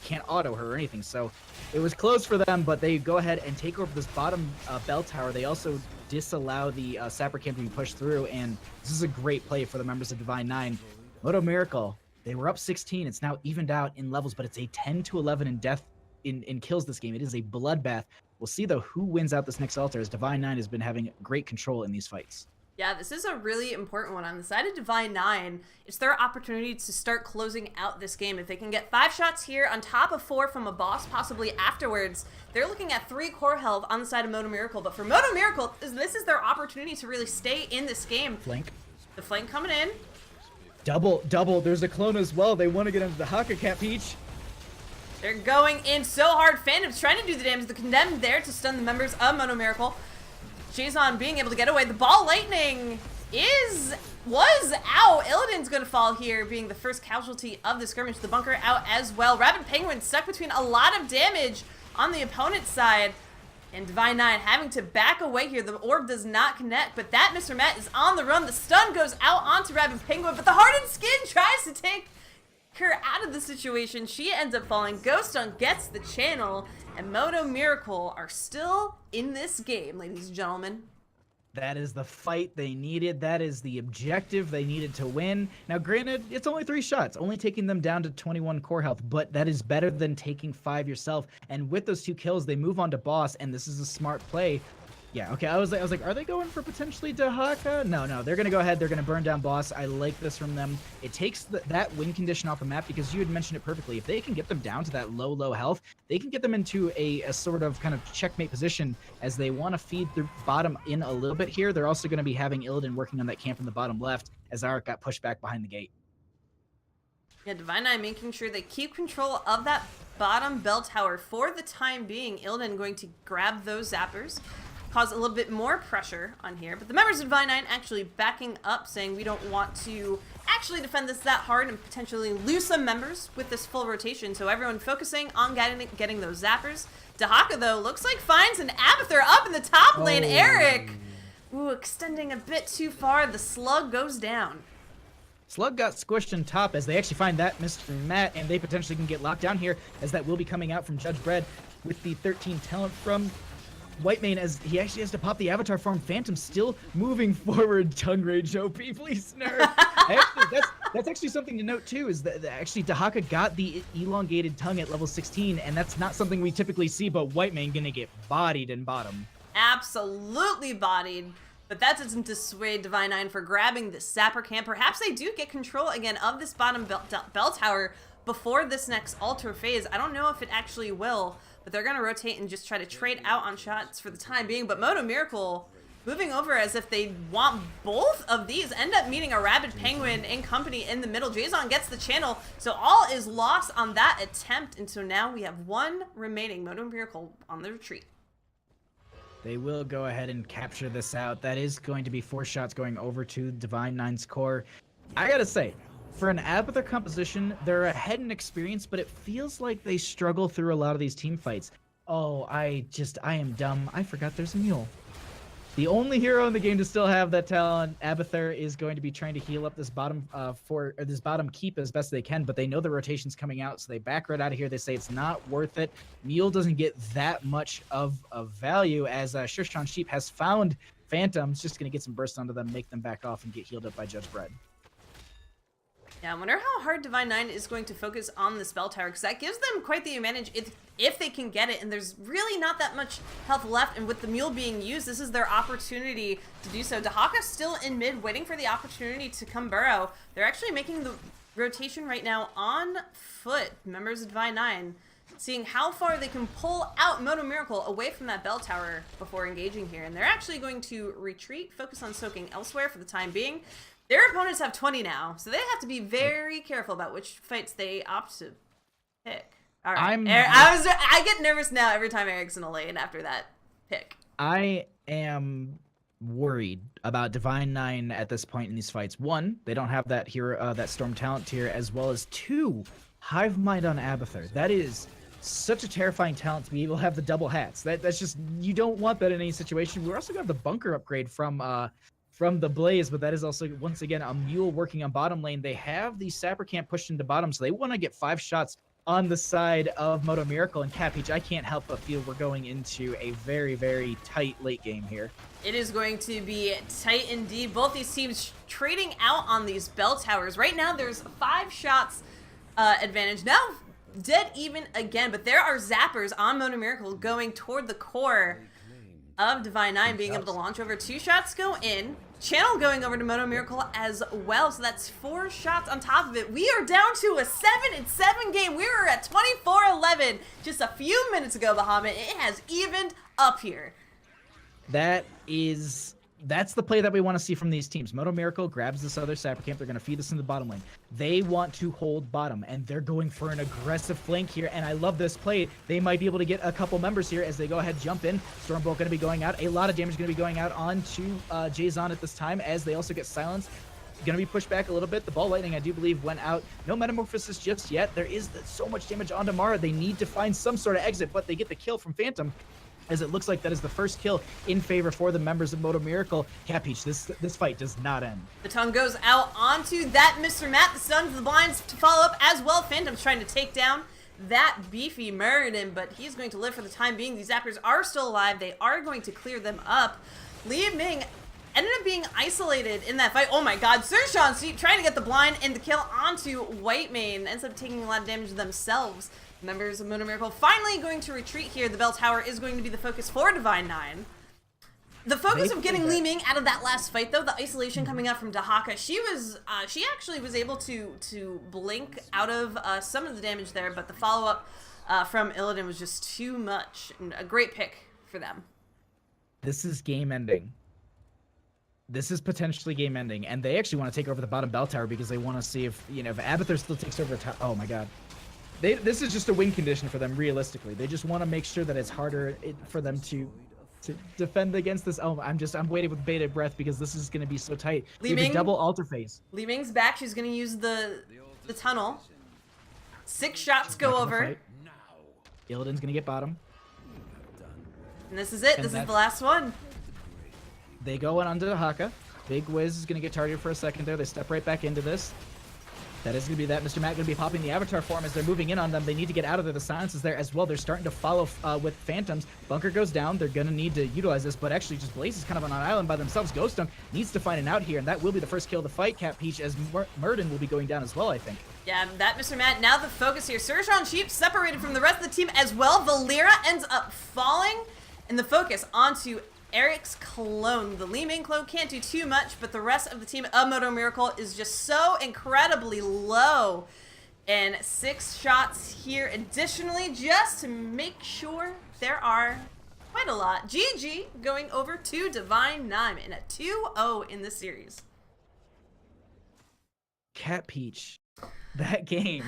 can't auto her or anything. So it was close for them, but they go ahead and take over this bottom bell tower. They also disallow the Sapper camp to be pushed through, and this is a great play for the members of Divine 9. Modo Miracle, they were up 16. It's now evened out in levels, but it's a 10-11 in death in kills this game. It is a bloodbath. We'll see, though, who wins out this next altar, as Divine 9 has been having great control in these fights. Yeah, this is a really important one. On the side of Divine 9, it's their opportunity to start closing out this game. If they can get 5 shots here on top of 4 from a boss, possibly afterwards, they're looking at 3 core health on the side of Modo Miracle. But for Modo Miracle, this is their opportunity to really stay in this game. Flank. The flank coming in. Double. There's a clone as well. They want to get into the Haka Cat Peach. They're going in so hard. Phantom's trying to do the damage. The Condemned there to stun the members of Modo Miracle. Jason being able to get away. The ball lightning was out. Illidan's going to fall here, being the first casualty of the skirmish. The bunker out as well. Rabid Penguin stuck between a lot of damage on the opponent's side. And Divine 9 having to back away here. The orb does not connect, but that Mr. Matt is on the run. The stun goes out onto Rabid Penguin, but the Hardened Skin tries to take her out of the situation. She ends up falling. Ghost Dunk gets the channel, and Modo Miracle are still in this game, ladies and gentlemen. That is the fight they needed. That is the objective they needed to win. Now, granted, it's only 3 shots, only taking them down to 21 core health, but that is better than taking 5 yourself. And with those 2 kills, they move on to boss, and this is a smart play. Yeah, okay, I was like, are they going for potentially Dahaka? No, they're going to go ahead. They're going to burn down boss. I like this from them. It takes that win condition off the map, because you had mentioned it perfectly. If they can get them down to that low health, they can get them into a sort of kind of checkmate position as they want to feed the bottom in a little bit here. They're also going to be having Illidan working on that camp in the bottom left as Arik got pushed back behind the gate. Yeah, Divine 9 making sure they keep control of that bottom bell tower for the time being. Illidan going to grab those zappers, cause a little bit more pressure on here, but the members of Divine 9 actually backing up, saying we don't want to actually defend this that hard and potentially lose some members with this full rotation. So everyone focusing on getting those zappers. Dahaka, though, looks like finds an Abathur up in the top lane. Eric, ooh, extending a bit too far. The slug goes down. Slug got squished in top as they actually find that Mr. Matt, and they potentially can get locked down here, as that will be coming out from Judge Bread with the 13 talent from Whitemane, as he actually has to pop the avatar form. Phantom still moving forward. Tongue Rage OP, please nerf. Actually, that's actually something to note too, is that actually Dahaka got the elongated tongue at level 16, and that's not something we typically see, but Whitemane gonna get bodied in bottom. Absolutely bodied. But that doesn't dissuade Divine 9 for grabbing this Zapper camp. Perhaps they do get control again of this bottom bell tower before this next altar phase. I don't know if it actually will, but they're going to rotate and just try to trade out on shots for the time being. But Modo Miracle moving over as if they want both of these, end up meeting a Rabid Penguin in company in the middle. Jason gets the channel, so all is lost on that attempt. And so now we have one remaining. Modo Miracle on the retreat. They will go ahead and capture this out. That is going to be 4 shots going over to Divine 9's core. I gotta say, for an Abathur composition, they're ahead in experience, but it feels like they struggle through a lot of these team fights. Oh, I am dumb. I forgot there's a mule. The only hero in the game to still have that talent, Abathur, is going to be trying to heal up this bottom this bottom keep as best they can, but they know the rotation's coming out, so they back right out of here. They say it's not worth it. Mule doesn't get that much of value, as Shushan Sheep has found Phantoms, just going to get some burst onto them, make them back off, and get healed up by Judge Bread. Yeah, I wonder how hard Divine 9 is going to focus on the spell tower, because that gives them quite the advantage if they can get it, and there's really not that much health left, and with the mule being used, this is their opportunity to do so. Dahaka's still in mid, waiting for the opportunity to come burrow. They're actually making the rotation right now on foot, members of Divine 9, seeing how far they can pull out Modo Miracle away from that bell tower before engaging here, and they're actually going to retreat, focus on soaking elsewhere for the time being. Their opponents have 20 now, so they have to be very careful about which fights they opt to pick. All right, I get nervous now every time Eric's in a lane after that pick. I am worried about Divine 9 at this point in these fights. 1, they don't have that hero, that Storm talent tier, as well as 2, Hive Mind on Abathur. That is such a terrifying talent to be able to have the double hats. That's just, you don't want that in any situation. We're also gonna have the bunker upgrade from the Blaze, but that is also, once again, a mule working on bottom lane. They have the Sapper camp pushed into bottom, so they want to get 5 shots on the side of Modo Miracle. And Cat Peach, I can't help but feel we're going into a very, very tight late game here. It is going to be tight indeed. Both these teams trading out on these bell towers. Right now, there's 5 shots advantage. Now, dead even again, but there are zappers on Modo Miracle going toward the core of Divine 9, being able to launch over. 2 shots go in. Channel going over to Modo Miracle as well, so that's 4 shots on top of it. We are down to a 7-7 game. We were at 24-11 just a few minutes ago, Bahamut. It has evened up here. That's the play that we want to see from these teams. Modo Miracle grabs this other Sapper camp. They're going to feed us in the bottom lane. They want to hold bottom, and they're going for an aggressive flank here, and I love this play. They might be able to get a couple members here as they go ahead, jump in. Stormbolt going to be going out. A lot of damage going to be going out onto Jason at this time, as they also get silenced. Going to be pushed back a little bit. The Ball Lightning, I do believe, went out. No Metamorphosis just yet. There is so much damage onto Mara. They need to find some sort of exit, but they get the kill from Phantom, as it looks like that is the first kill in favor for the members of Modo Miracle. Cat Peach, this fight does not end. The tongue goes out onto that Mr. Matt. The Suns, the Blinds to follow up as well. Phantom's trying to take down that beefy Muradin, but he's going to live for the time being. These zappers are still alive. They are going to clear them up. Liam Ming ended up being isolated in that fight. Oh my god, Surshon Sheep trying to get the blind and the kill onto Whitemane. Ends up taking a lot of damage themselves. Members of Modo Miracle finally going to retreat here. The bell tower is going to be the focus for Divine 9. The focus of getting Li Ming out of that last fight, though, the isolation coming out from Dahaka, she actually was able to blink out of some of the damage there, but the follow-up from Illidan was just too much. And a great pick for them. This is game ending. This is potentially game ending, and they actually want to take over the bottom bell tower because they want to see if Abathur still takes over top. Oh my god. This is just a win condition for them, realistically. They just want to make sure that it's harder for them to to defend against this. Oh, I'm waiting with bated breath because this is going to be so tight. Li We have a Ming, double altar phase. Li Ming's back. She's gonna use the tunnel. 6 shots She's go back in the over. fight. Illidan's going to get bottom. And this is it. And This is the last one. They go in under the Haka. Big Wiz is going to get targeted for a second there. They step right back into this. That is going to be that. Mr. Matt going to be popping the avatar form as they're moving in on them. They need to get out of there. The silence is there as well. They're starting to follow with Phantoms. Bunker goes down. They're going to need to utilize this, but actually just Blaze is kind of on an island by themselves. Ghost Dunk needs to find an out here, and that will be the first kill of the fight. Cat Peach as Murden will be going down as well, I think. Yeah, that Mr. Matt. Now the focus here. Surgeon Sheep separated from the rest of the team as well. Valera ends up falling, and the focus onto Eric's clone. The Li Ming clone can't do too much, but the rest of the team of Modo Miracle is just so incredibly low. And 6 shots here additionally, just to make sure there are quite a lot. GG going over to Divine Nine in a 2-0 in this series. Cat Peach, that game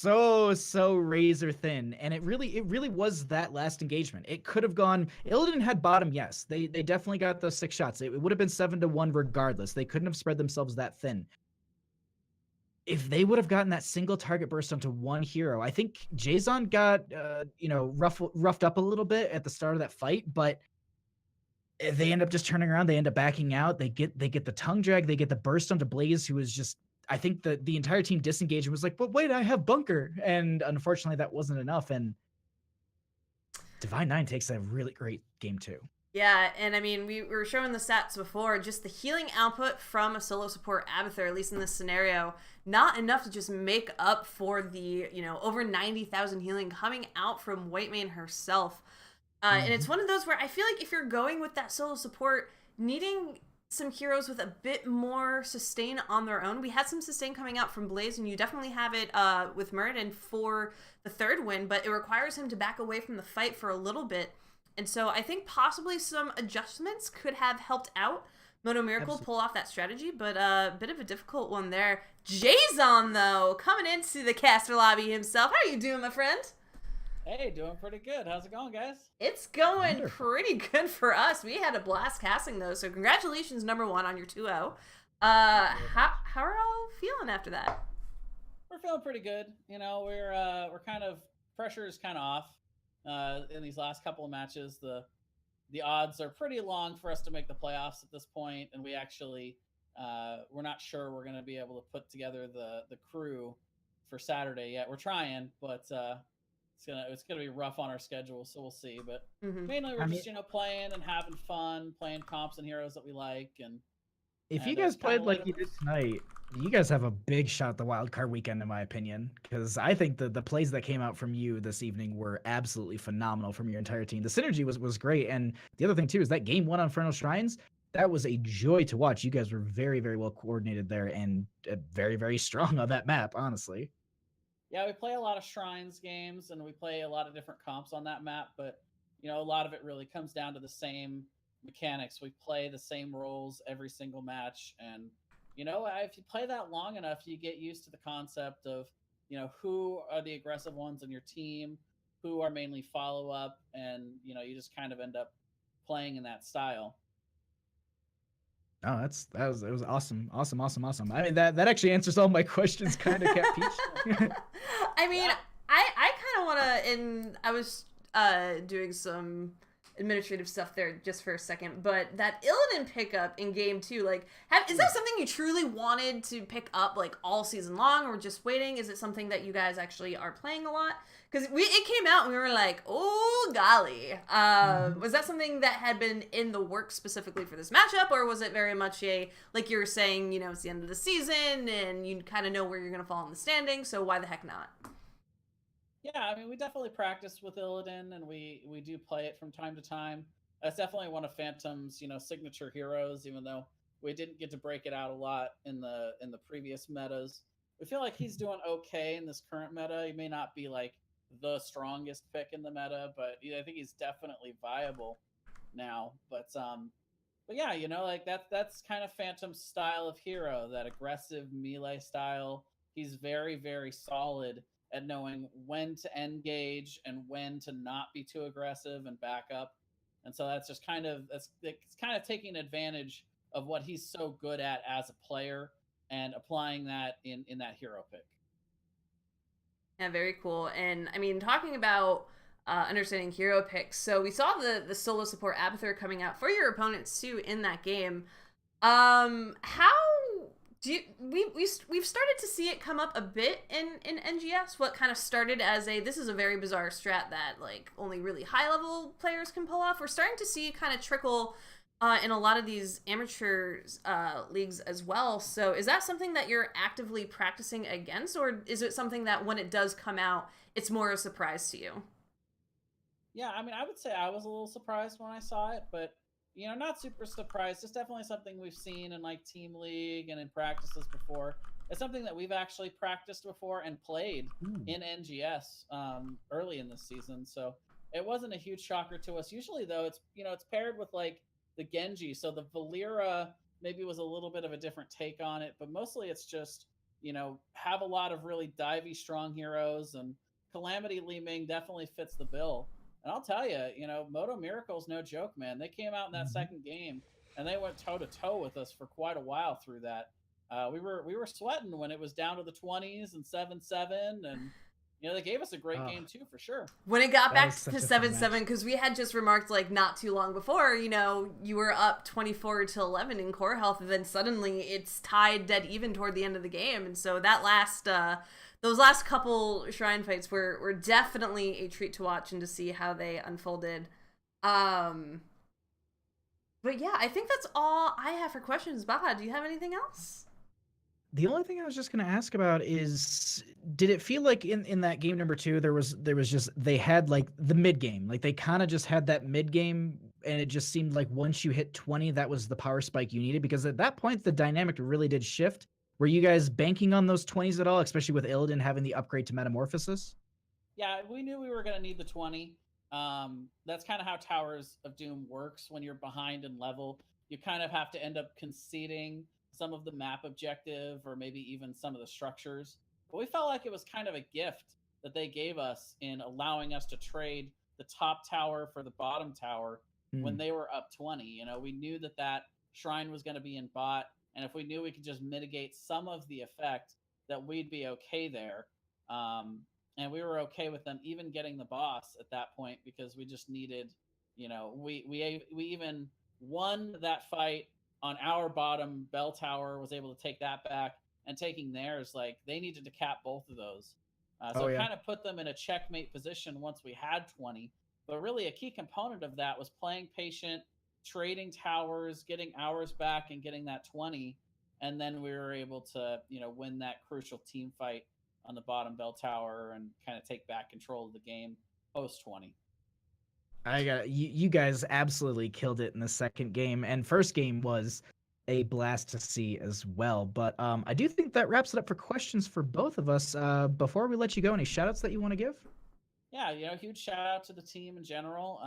was so razor thin, and it really was that last engagement. It could have gone. Illidan had bottom, yes. They definitely got those 6 shots. It would have been 7-1 regardless. They couldn't have spread themselves that thin. If they would have gotten that single target burst onto one hero, I think Jason got roughed up a little bit at the start of that fight, but they end up just turning around. They end up backing out. They get the tongue drag. They get the burst onto Blaze, who was just, I think the entire team disengaged and was like, but wait, I have Bunker. And unfortunately, that wasn't enough. And Divine Nine takes a really great game too. Yeah, and I mean, we were showing the stats before. Just the healing output from a solo support Abathur, at least in this scenario, not enough to just make up for the, over 90,000 healing coming out from Whitemane herself. And it's one of those where I feel like if you're going with that solo support, needing some heroes with a bit more sustain on their own. We had some sustain coming out from Blaze, and you definitely have it with Murden for the 3rd win, but it requires him to back away from the fight for a little bit. And so I think possibly some adjustments could have helped out Modo Miracle pull off that strategy, but a bit of a difficult one there. Jason, though, coming into the caster lobby himself. How are you doing, my friend? Hey, doing pretty good. How's it going, guys? It's going pretty good for us. We had a blast casting those, so congratulations, #1 on your 2-0. How are y'all feeling after that? We're feeling pretty good. We're kind of, pressure is kind of off in these last couple of matches. The odds are pretty long for us to make the playoffs at this point, and we actually we're not sure we're going to be able to put together the crew for Saturday yet. We're trying, but it's gonna be rough on our schedule, so we'll see. But mainly we're just playing and having fun, playing comps and heroes that we like. And if you guys played like you did tonight, you guys have a big shot at the wildcard weekend, in my opinion, because I think the plays that came out from you this evening were absolutely phenomenal from your entire team. The synergy was great, and the other thing too is that game 1 on Infernal Shrines, that was a joy to watch. You guys were very, very well coordinated there and very, very strong on that map, honestly. Yeah, we play a lot of Shrines games, and we play a lot of different comps on that map, but a lot of it really comes down to the same mechanics. We play the same roles every single match, and if you play that long enough, you get used to the concept of who are the aggressive ones on your team, who are mainly follow-up, and you just kind of end up playing in that style. Oh, it was awesome. I mean, that actually answers all my questions, kind of, Cat Peach. I mean, I kind of want to, and I was doing some administrative stuff there just for a second, but that Illidan pickup in game 2, like, is that something you truly wanted to pick up like all season long, or just waiting? Is it something that you guys actually are playing a lot? Because it came out and we were like, oh golly. Was that something that had been in the works specifically for this matchup, or was it very much like you were saying, it's the end of the season and you kind of know where you're going to fall in the standings, so why the heck not? Yeah, I mean, we definitely practice with Illidan, and we do play it from time to time. That's definitely one of Phantom's, signature heroes, even though we didn't get to break it out a lot in the previous metas. We feel like he's doing okay in this current meta. He may not be like the strongest pick in the meta, but I think he's definitely viable now. But yeah, like that's kind of Phantom's style of hero, that aggressive melee style. He's very, very solid at knowing when to engage and when to not be too aggressive and back up. And so that's just it's kind of taking advantage of what he's so good at as a player and applying that in that hero pick. Yeah, very cool. And I mean, talking about understanding hero picks, so we saw the solo support Abathur coming out for your opponents too in that game. How do you, we've started to see it come up a bit in NGS? What kind of started as this is a very bizarre strat that like only really high level players can pull off. We're starting to see kind of trickle in a lot of these amateur leagues as well. So is that something that you're actively practicing against, or is it something that when it does come out, it's more a surprise to you? Yeah, I mean, I would say I was a little surprised when I saw it, but not super surprised. It's definitely something we've seen in like team league and in practices before. It's something that we've actually practiced before and played in NGS early in this season. So it wasn't a huge shocker to us. Usually, though, it's paired with like the Genji. So the Valera maybe was a little bit of a different take on it, but mostly it's just have a lot of really divey strong heroes, and Calamity Li Ming definitely fits the bill. And I'll tell you, Modo Miracle's no joke, man. They came out in that second game and they went toe to toe with us for quite a while through that. We were sweating when it was down to the 20s and 7-7, and they gave us a great game too, for sure. When it got back to 7-7, because we had just remarked like not too long before, you were up 24-11 in core health, and then suddenly it's tied dead even toward the end of the game, and so that those last couple shrine fights were definitely a treat to watch and to see how they unfolded. But yeah, I think that's all I have for questions. Baha, do you have anything else? The only thing I was just going to ask about is, did it feel like in that game number 2 there was just, they had like the mid game, like they kind of just had that mid game, and it just seemed like once you hit 20 that was the power spike you needed, because at that point the dynamic really did shift. Were you guys banking on those 20s at all, especially with Illidan having the upgrade to Metamorphosis? Yeah, we knew we were going to need the 20. That's kind of how Towers of Doom works. When you're behind in level, you kind of have to end up conceding some of the map objective or maybe even some of the structures. But we felt like it was kind of a gift that they gave us in allowing us to trade the top tower for the bottom tower when they were up 20. We knew that shrine was going to be in bot, and if we knew we could just mitigate some of the effect, that we'd be okay there. And we were okay with them even getting the boss at that point, because we just needed, we even won that fight on our bottom. Bell Tower was able to take that back, and taking theirs, like they needed to cap both of those. So it kind of put them in a checkmate position once we had 20. But really a key component of that was playing patient, trading towers, getting ours back, and getting that 20. And then we were able to, win that crucial team fight on the bottom Bell Tower and kind of take back control of the game post 20. You guys absolutely killed it in the second game, and first game was a blast to see as well. But I do think that wraps it up for questions for both of us. Before we let you go, any shout outs that you want to give? Yeah, huge shout out to the team in general.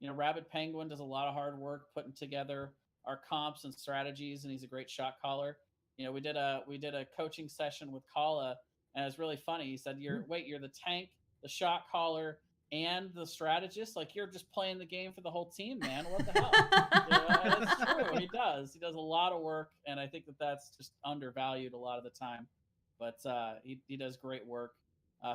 Rabid Penguin does a lot of hard work putting together our comps and strategies, and he's a great shot caller. We did a coaching session with Kala, and it was really funny. He said, you're the tank, the shot caller, and the strategist. Like, you're just playing the game for the whole team, man. What the hell? That's true. He does a lot of work, and I think that's just undervalued a lot of the time. But he does great work.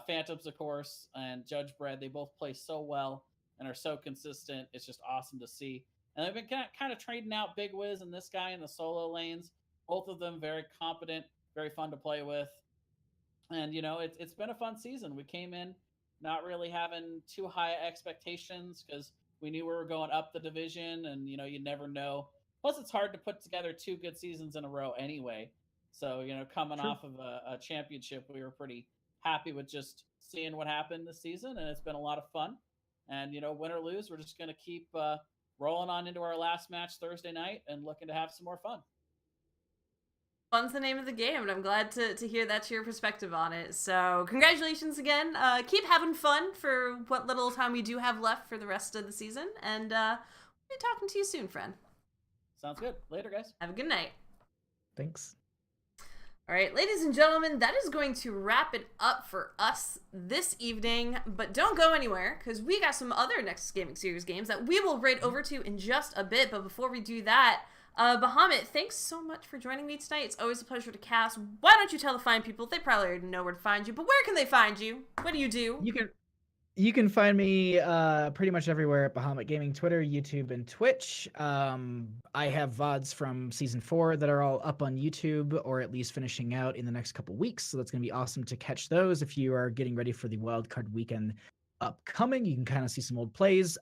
Phantoms, of course, and Judge Bread, they both play so well and are so consistent. It's just awesome to see. And they've been kind of trading out Big Wiz and this guy in the solo lanes. Both of them very competent, very fun to play with. And, it's been a fun season. We came in not really having too high expectations because we knew we were going up the division, and, you never know. Plus, it's hard to put together 2 good seasons in a row anyway. So, coming off of a championship, we were pretty happy with just seeing what happened this season, and it's been a lot of fun. And, win or lose, we're just going to keep rolling on into our last match Thursday night and looking to have some more fun. Fun's the name of the game, and I'm glad to hear that's your perspective on it. So congratulations again. Keep having fun for what little time we do have left for the rest of the season, and we'll be talking to you soon, friend. Sounds good. Later, guys. Have a good night. Thanks. All right, ladies and gentlemen, that is going to wrap it up for us this evening. But don't go anywhere, because we got some other Nexus Gaming Series games that we will raid over to in just a bit. But before we do that, Bahamut, thanks so much for joining me tonight. It's always a pleasure to cast. Why don't you tell the fine people? They probably already know where to find you, but where can they find you? What do you do? You can find me pretty much everywhere at Bahamut Gaming, Twitter, YouTube, and Twitch. I have VODs from Season 4 that are all up on YouTube, or at least finishing out in the next couple weeks, so that's going to be awesome to catch those. If you are getting ready for the wildcard weekend upcoming, you can kind of see some old plays.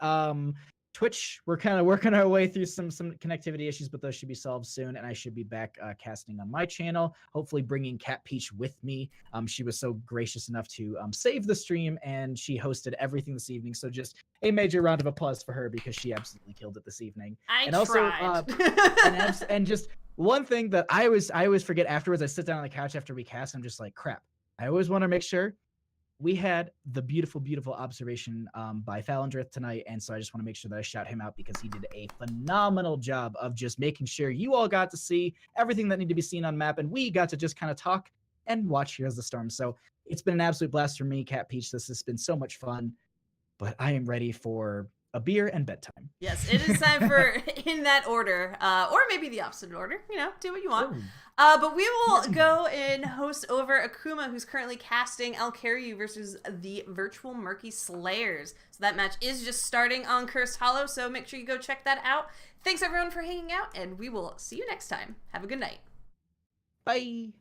Twitch, we're kind of working our way through some connectivity issues, but those should be solved soon, and I should be back casting on my channel, hopefully bringing Cat Peach with me. She was so gracious enough to save the stream, and she hosted everything this evening, so just a major round of applause for her, because she absolutely killed it this evening. I tried. And just one thing that I always forget afterwards, I sit down on the couch after we cast, I'm just like, crap, I always want to make sure we had the beautiful, beautiful observation by Falendrith tonight, and so I just want to make sure that I shout him out, because he did a phenomenal job of just making sure you all got to see everything that needed to be seen on map, and we got to just kind of talk and watch Heroes of the Storm. So it's been an absolute blast for me, Cat Peach. This has been so much fun, but I am ready for a beer and bedtime. Yes, it is time for in that order, or maybe the opposite order. You know, do what you want. Ooh. But we will go and host over Akuma, who's currently casting Alkariu versus the Virtual Murky Slayers. So that match is just starting on Cursed Hollow, so make sure you go check that out. Thanks everyone for hanging out, and we will see you next time. Have a good night. Bye.